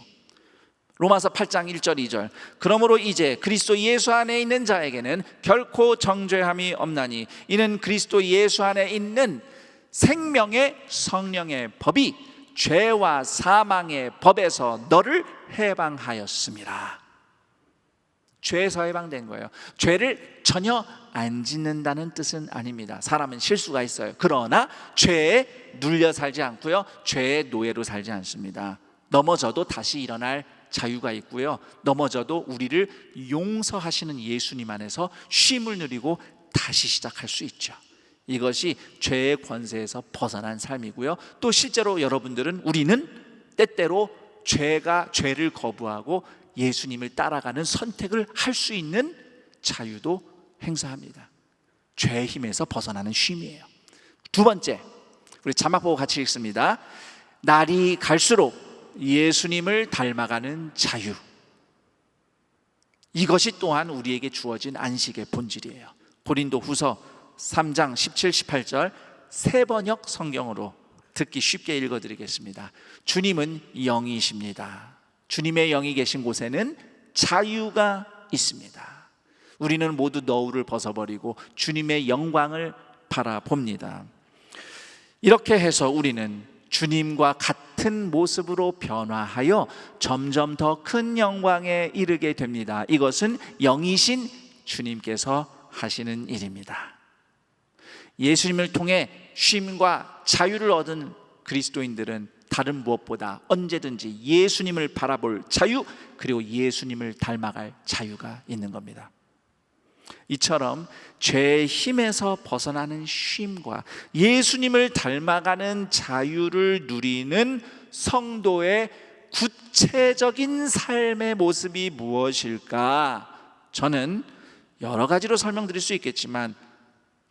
로마서 8장 1절 2절. 그러므로 이제 그리스도 예수 안에 있는 자에게는 결코 정죄함이 없나니 이는 그리스도 예수 안에 있는 생명의 성령의 법이 죄와 사망의 법에서 너를 해방하였습니다. 죄에서 해방된 거예요. 죄를 전혀 안 짓는다는 뜻은 아닙니다. 사람은 실수가 있어요. 그러나 죄에 눌려 살지 않고요, 죄의 노예로 살지 않습니다. 넘어져도 다시 일어날 자유가 있고요, 넘어져도 우리를 용서하시는 예수님 안에서 쉼을 누리고 다시 시작할 수 있죠. 이것이 죄의 권세에서 벗어난 삶이고요, 또 실제로 여러분들은, 우리는 때때로 죄를 거부하고 예수님을 따라가는 선택을 할 수 있는 자유도 행사합니다. 죄의 힘에서 벗어나는 쉼이에요. 두 번째, 우리 자막 보고 같이 읽습니다. 날이 갈수록 예수님을 닮아가는 자유. 이것이 또한 우리에게 주어진 안식의 본질이에요. 고린도 후서 3장 17, 18절 새 번역 성경으로 듣기 쉽게 읽어드리겠습니다. 주님은 영이십니다. 주님의 영이 계신 곳에는 자유가 있습니다. 우리는 모두 너울을 벗어버리고 주님의 영광을 바라봅니다. 이렇게 해서 우리는 주님과 같은 모습으로 변화하여 점점 더 큰 영광에 이르게 됩니다. 이것은 영이신 주님께서 하시는 일입니다. 예수님을 통해 쉼과 자유를 얻은 그리스도인들은 다른 무엇보다 언제든지 예수님을 바라볼 자유, 그리고 예수님을 닮아갈 자유가 있는 겁니다. 이처럼 죄의 힘에서 벗어나는 쉼과 예수님을 닮아가는 자유를 누리는 성도의 구체적인 삶의 모습이 무엇일까? 저는 여러 가지로 설명드릴 수 있겠지만,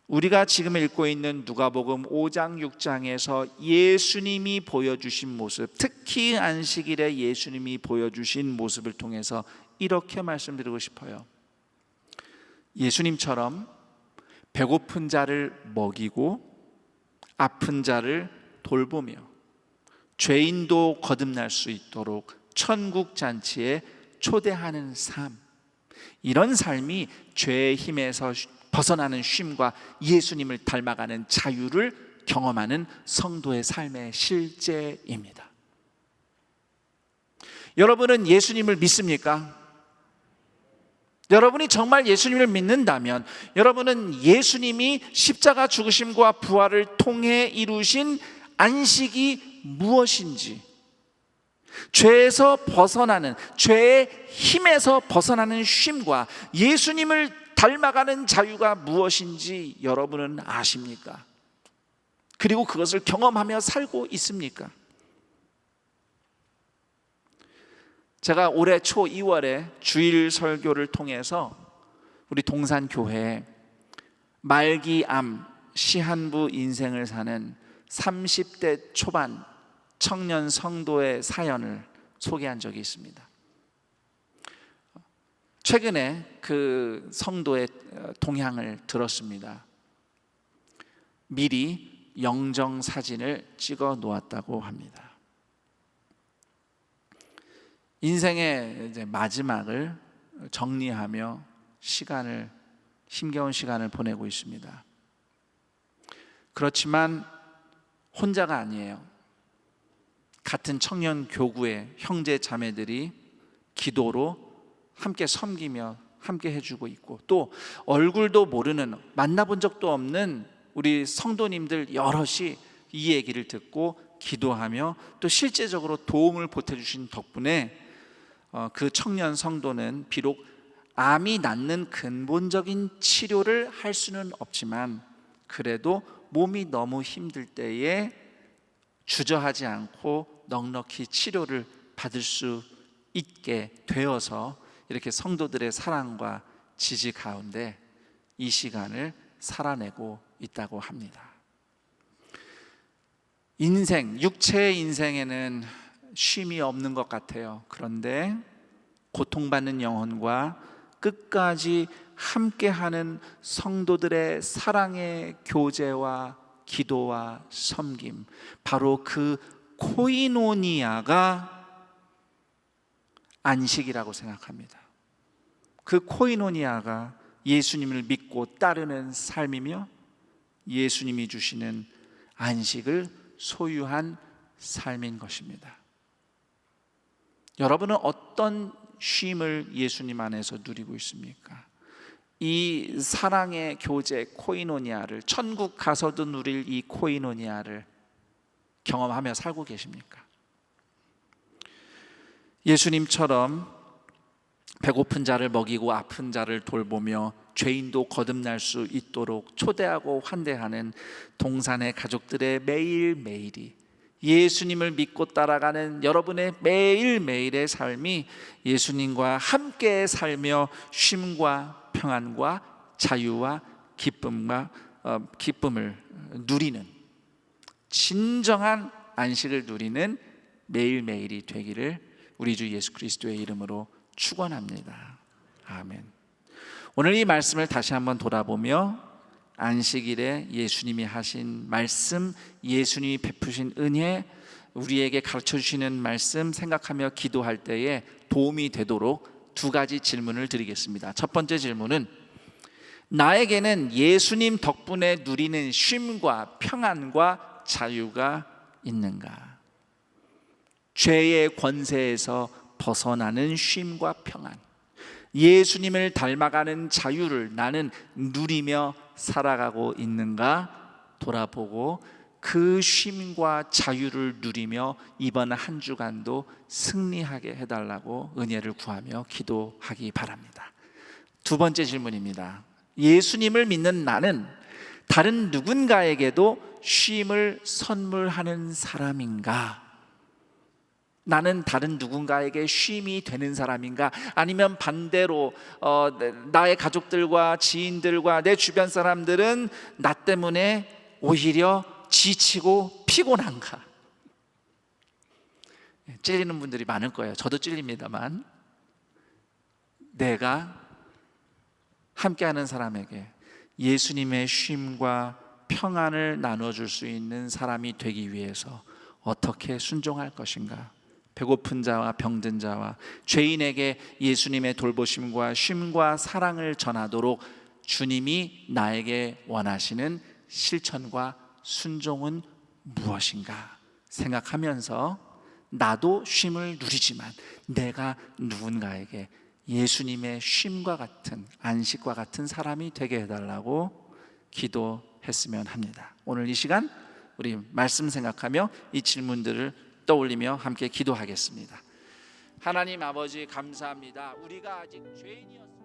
우리가 지금 읽고 있는 누가복음 5장 6장에서 예수님이 보여주신 모습, 특히 안식일에 예수님이 보여주신 모습을 통해서 이렇게 말씀드리고 싶어요. 예수님처럼 배고픈 자를 먹이고 아픈 자를 돌보며 죄인도 거듭날 수 있도록 천국 잔치에 초대하는 삶, 이런 삶이 죄의 힘에서 벗어나는 쉼과 예수님을 닮아가는 자유를 경험하는 성도의 삶의 실제입니다. 여러분은 예수님을 믿습니까? 여러분이 정말 예수님을 믿는다면 여러분은 예수님이 십자가 죽으심과 부활을 통해 이루신 안식이 무엇인지, 죄에서 벗어나는, 죄의 힘에서 벗어나는 쉼과 예수님을 닮아가는 자유가 무엇인지 여러분은 아십니까? 그리고 그것을 경험하며 살고 있습니까? 제가 올해 초 2월에 주일 설교를 통해서 우리 동산교회에 말기암 시한부 인생을 사는 30대 초반 청년 성도의 사연을 소개한 적이 있습니다. 최근에 그 성도의 동향을 들었습니다. 미리 영정 사진을 찍어 놓았다고 합니다. 인생의 이제 마지막을 정리하며 힘겨운 시간을 보내고 있습니다. 그렇지만 혼자가 아니에요. 같은 청년 교구의 형제 자매들이 기도로 함께 섬기며 함께 해주고 있고, 또 얼굴도 모르는, 만나본 적도 없는 우리 성도님들 여럿이 이 얘기를 듣고 기도하며 또 실제적으로 도움을 보태주신 덕분에 그 청년 성도는 비록 암이 낫는 근본적인 치료를 할 수는 없지만 그래도 몸이 너무 힘들 때에 주저하지 않고 넉넉히 치료를 받을 수 있게 되어서 이렇게 성도들의 사랑과 지지 가운데 이 시간을 살아내고 있다고 합니다. 육체의 인생에는 쉼이 없는 것 같아요. 그런데 고통받는 영혼과 끝까지 함께하는 성도들의 사랑의 교제와 기도와 섬김, 바로 그 코이노니아가 안식이라고 생각합니다. 그 코이노니아가 예수님을 믿고 따르는 삶이며 예수님이 주시는 안식을 소유한 삶인 것입니다. 여러분은 어떤 쉼을 예수님 안에서 누리고 있습니까? 이 사랑의 교제 코이노니아를, 천국 가서도 누릴 이 코이노니아를 경험하며 살고 계십니까? 예수님처럼 배고픈 자를 먹이고 아픈 자를 돌보며 죄인도 거듭날 수 있도록 초대하고 환대하는 동산의 가족들의 매일매일이, 예수님을 믿고 따라가는 여러분의 매일매일의 삶이 예수님과 함께 살며 쉼과 평안과 자유와 기쁨을 누리는, 진정한 안식을 누리는 매일매일이 되기를 우리 주 예수 그리스도의 이름으로 축원합니다. 아멘. 오늘 이 말씀을 다시 한번 돌아보며 안식일에 예수님이 하신 말씀, 예수님이 베푸신 은혜, 우리에게 가르쳐 주시는 말씀 생각하며 기도할 때에 도움이 되도록 두 가지 질문을 드리겠습니다. 첫 번째 질문은, 나에게는 예수님 덕분에 누리는 쉼과 평안과 자유가 있는가? 죄의 권세에서 벗어나는 쉼과 평안, 예수님을 닮아가는 자유를 나는 누리며 살아가고 있는가 돌아보고 그 쉼과 자유를 누리며 이번 한 주간도 승리하게 해달라고 은혜를 구하며 기도하기 바랍니다. 두 번째 질문입니다. 예수님을 믿는 나는 다른 누군가에게도 쉼을 선물하는 사람인가? 나는 다른 누군가에게 쉼이 되는 사람인가? 아니면 반대로 나의 가족들과 지인들과 내 주변 사람들은 나 때문에 오히려 지치고 피곤한가? 찔리는 분들이 많을 거예요. 저도 찔립니다만, 내가 함께하는 사람에게 예수님의 쉼과 평안을 나눠줄 수 있는 사람이 되기 위해서 어떻게 순종할 것인가? 배고픈 자와 병든 자와 죄인에게 예수님의 돌보심과 쉼과 사랑을 전하도록 주님이 나에게 원하시는 실천과 순종은 무엇인가 생각하면서 나도 쉼을 누리지만 내가 누군가에게 예수님의 쉼과 같은, 안식과 같은 사람이 되게 해달라고 기도했으면 합니다. 오늘 이 시간 우리 말씀 생각하며 이 질문들을 떠올리며 함께 기도하겠습니다. 하나님 아버지, 감사합니다. 우리가 아직 죄인이었습니다.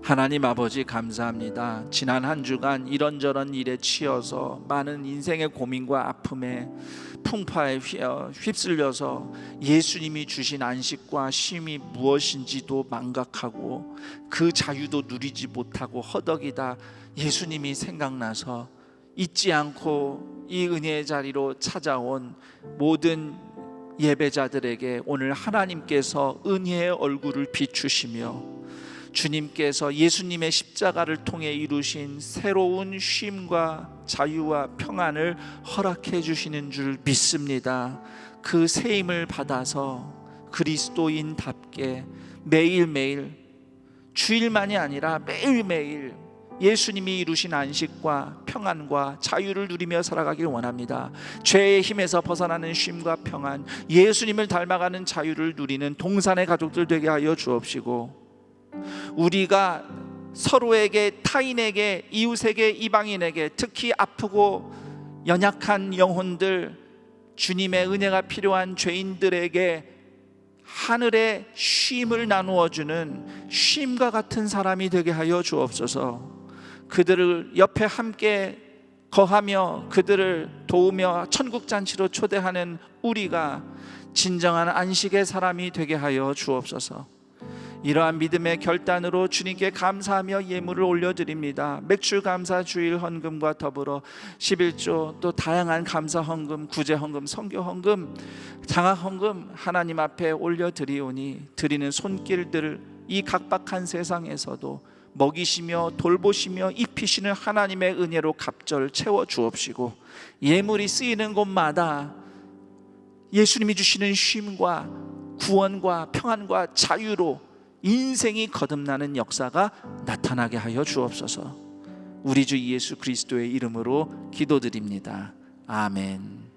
하나님 아버지, 감사합니다. 지난 한 주간 이런저런 일에 치여서 많은 인생의 고민과 아픔에 풍파에 휩쓸려서 예수님이 주신 안식과 쉼이 무엇인지도 망각하고 그 자유도 누리지 못하고 허덕이다 예수님이 생각나서 잊지 않고 이 은혜의 자리로 찾아온 모든 예배자들에게 오늘 하나님께서 은혜의 얼굴을 비추시며 주님께서 예수님의 십자가를 통해 이루신 새로운 쉼과 자유와 평안을 허락해 주시는 줄 믿습니다. 그 세임을 받아서 그리스도인답게 매일매일, 주일만이 아니라 매일매일 예수님이 이루신 안식과 평안과 자유를 누리며 살아가길 원합니다. 죄의 힘에서 벗어나는 쉼과 평안, 예수님을 닮아가는 자유를 누리는 동산의 가족들 되게 하여 주옵시고, 우리가 서로에게, 타인에게, 이웃에게, 이방인에게, 특히 아프고 연약한 영혼들, 주님의 은혜가 필요한 죄인들에게 하늘의 쉼을 나누어 주는 쉼과 같은 사람이 되게 하여 주옵소서. 그들을 옆에 함께 거하며 그들을 도우며 천국잔치로 초대하는 우리가 진정한 안식의 사람이 되게 하여 주옵소서. 이러한 믿음의 결단으로 주님께 감사하며 예물을 올려드립니다. 맥주 감사 주일 헌금과 더불어 11조, 또 다양한 감사 헌금, 구제 헌금, 선교 헌금, 장학 헌금 하나님 앞에 올려드리오니 드리는 손길들을 이 각박한 세상에서도 먹이시며 돌보시며 입히시는 하나님의 은혜로 갑절 채워 주옵시고, 예물이 쓰이는 곳마다 예수님이 주시는 쉼과 구원과 평안과 자유로 인생이 거듭나는 역사가 나타나게 하여 주옵소서. 우리 주 예수 그리스도의 이름으로 기도드립니다. 아멘.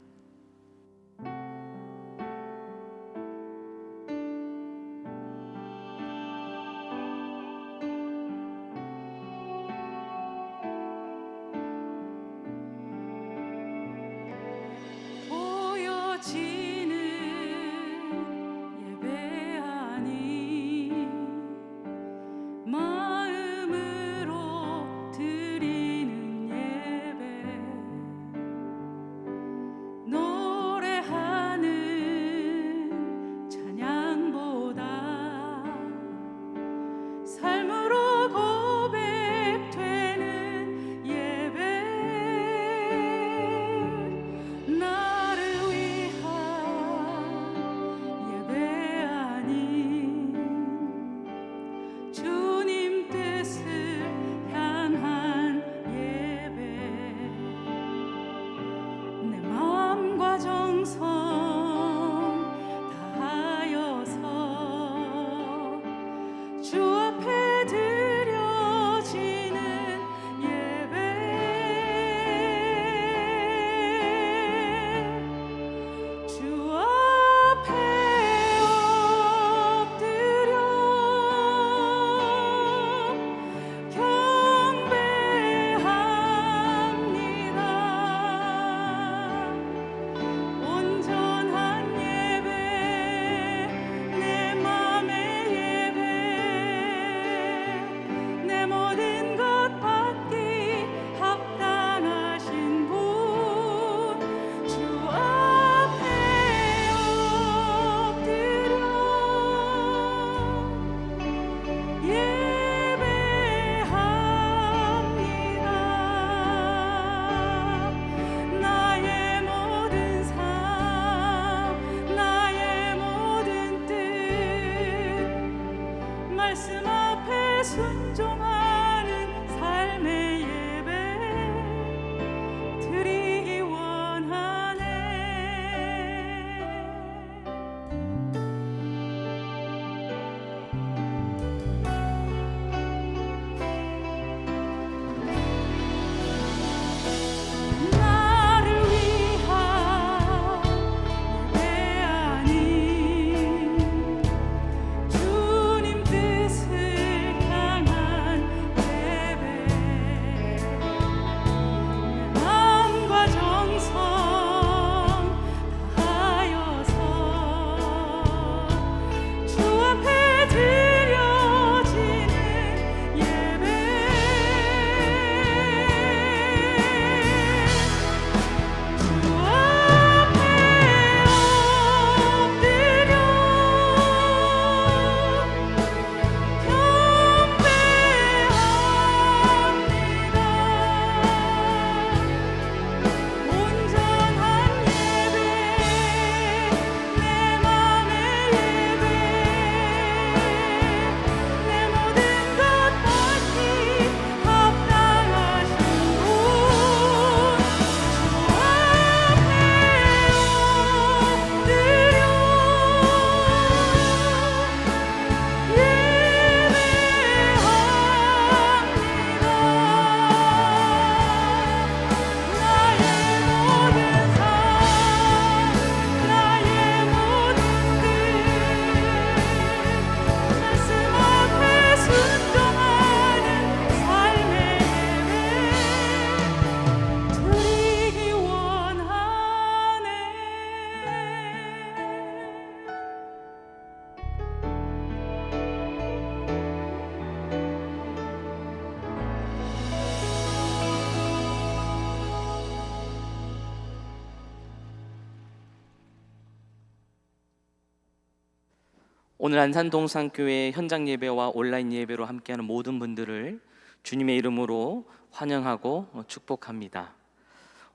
오늘 안산동산교회 현장 예배와 온라인 예배로 함께하는 모든 분들을 주님의 이름으로 환영하고 축복합니다.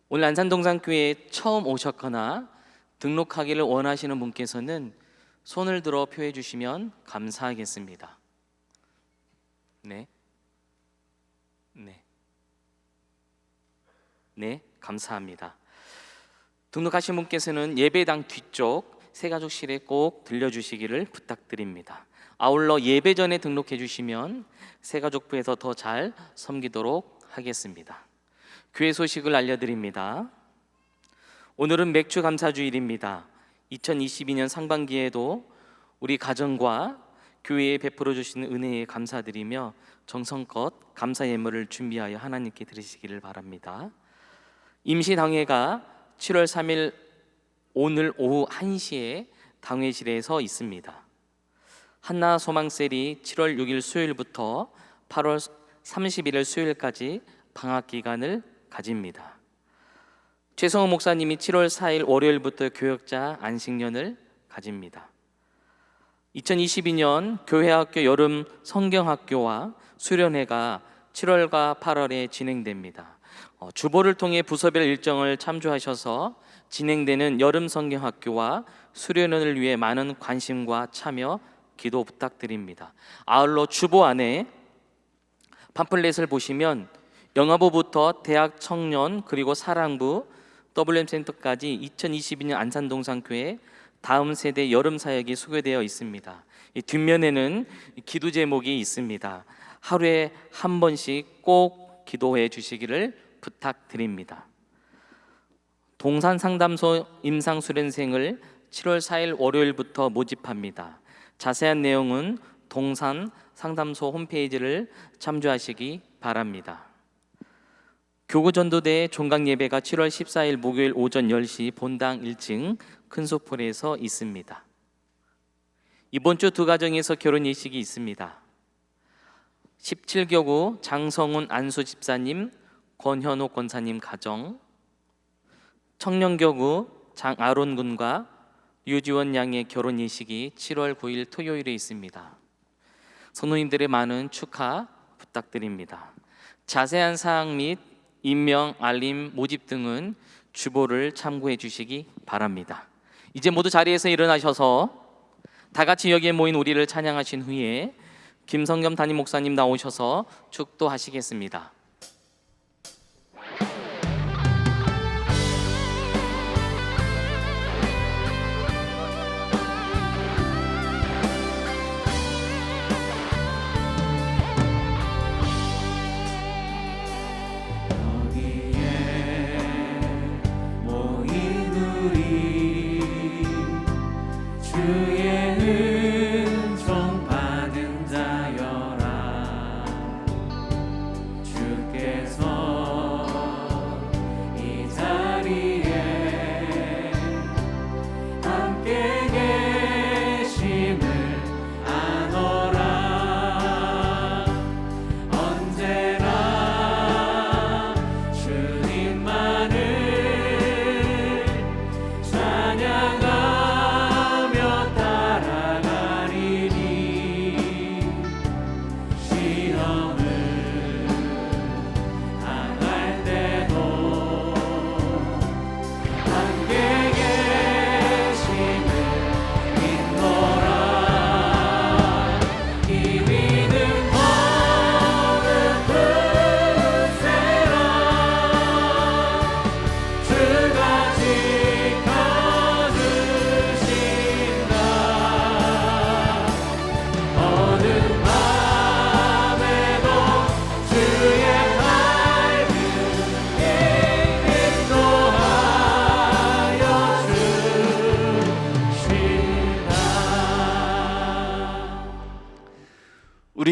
오늘 안산동산교회에 처음 오셨거나 등록하기를 원하시는 분께서는 손을 들어 표해 주시면 감사하겠습니다. 네, 감사합니다. 등록하신 분께서는 예배당 뒤쪽 새가족실에 꼭 들려주시기를 부탁드립니다. 아울러 예배 전에 등록해 주시면 새가족부에서 더 잘 섬기도록 하겠습니다. 교회 소식을 알려드립니다. 오늘은 맥주 감사주일입니다. 2022년 상반기에도 우리 가정과 교회에 베풀어 주시는 은혜에 감사드리며 정성껏 감사 예물을 준비하여 하나님께 드리시기를 바랍니다. 임시당회가 7월 3일 오늘 오후 1시에 당회실에서 있습니다. 한나 소망셀이 7월 6일 수요일부터 8월 31일 수요일까지 방학 기간을 가집니다. 최성호 목사님이 7월 4일 월요일부터 교역자 안식년을 가집니다. 2022년 교회학교 여름 성경학교와 수련회가 7월과 8월에 진행됩니다. 주보를 통해 부서별 일정을 참조하셔서 진행되는 여름 성경학교와 수련회를 위해 많은 관심과 참여, 기도 부탁드립니다. 아울러 주보 안에 팜플렛을 보시면 영화부부터 대학 청년 그리고 사랑부 WM센터까지 2022년 안산동산교회 다음 세대 여름 사역이 소개되어 있습니다. 이 뒷면에는 기도 제목이 있습니다. 하루에 한 번씩 꼭 기도해 주시기를 부탁드립니다. 동산 상담소 임상 수련생을 7월 4일 월요일부터 모집합니다. 자세한 내용은 동산 상담소 홈페이지를 참조하시기 바랍니다. 교구전도대 종강 예배가 7월 14일 목요일 오전 10시 본당 1층 큰 소폴에서 있습니다. 이번 주 두 가정에서 결혼 예식이 있습니다. 17교구 장성훈 안수 집사님, 권현옥 권사님 가정, 청년교구 장아론 군과 유지원 양의 결혼 예식이 7월 9일 토요일에 있습니다. 성도님들의 많은 축하 부탁드립니다. 자세한 사항 및 임명, 알림, 모집 등은 주보를 참고해 주시기 바랍니다. 이제 모두 자리에서 일어나셔서 다 같이 여기에 모인 우리를 찬양하신 후에 김성겸 담임 목사님 나오셔서 축도하시겠습니다.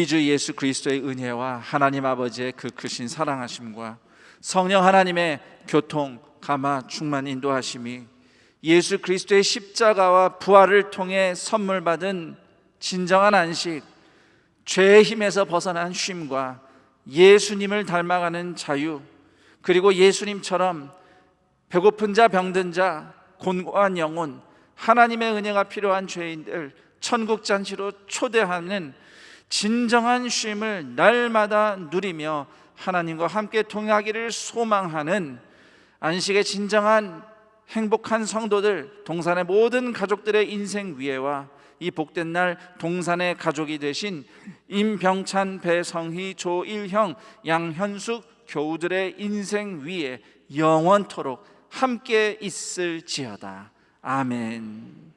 우리 주 예수 그리스도의 은혜와 하나님 아버지의 그 크신 사랑하심과 성령 하나님의 교통, 감화, 충만 인도하심이 예수 그리스도의 십자가와 부활을 통해 선물 받은 진정한 안식, 죄의 힘에서 벗어난 쉼과 예수님을 닮아가는 자유, 그리고 예수님처럼 배고픈 자, 병든 자, 곤고한 영혼, 하나님의 은혜가 필요한 죄인들 천국 잔치로 초대하는 진정한 쉼을 날마다 누리며 하나님과 함께 동행하기를 소망하는 안식의 진정한 행복한 성도들, 동산의 모든 가족들의 인생 위에와 이 복된 날 동산의 가족이 되신 임병찬, 배성희, 조일형, 양현숙 교우들의 인생 위에 영원토록 함께 있을지어다. 아멘.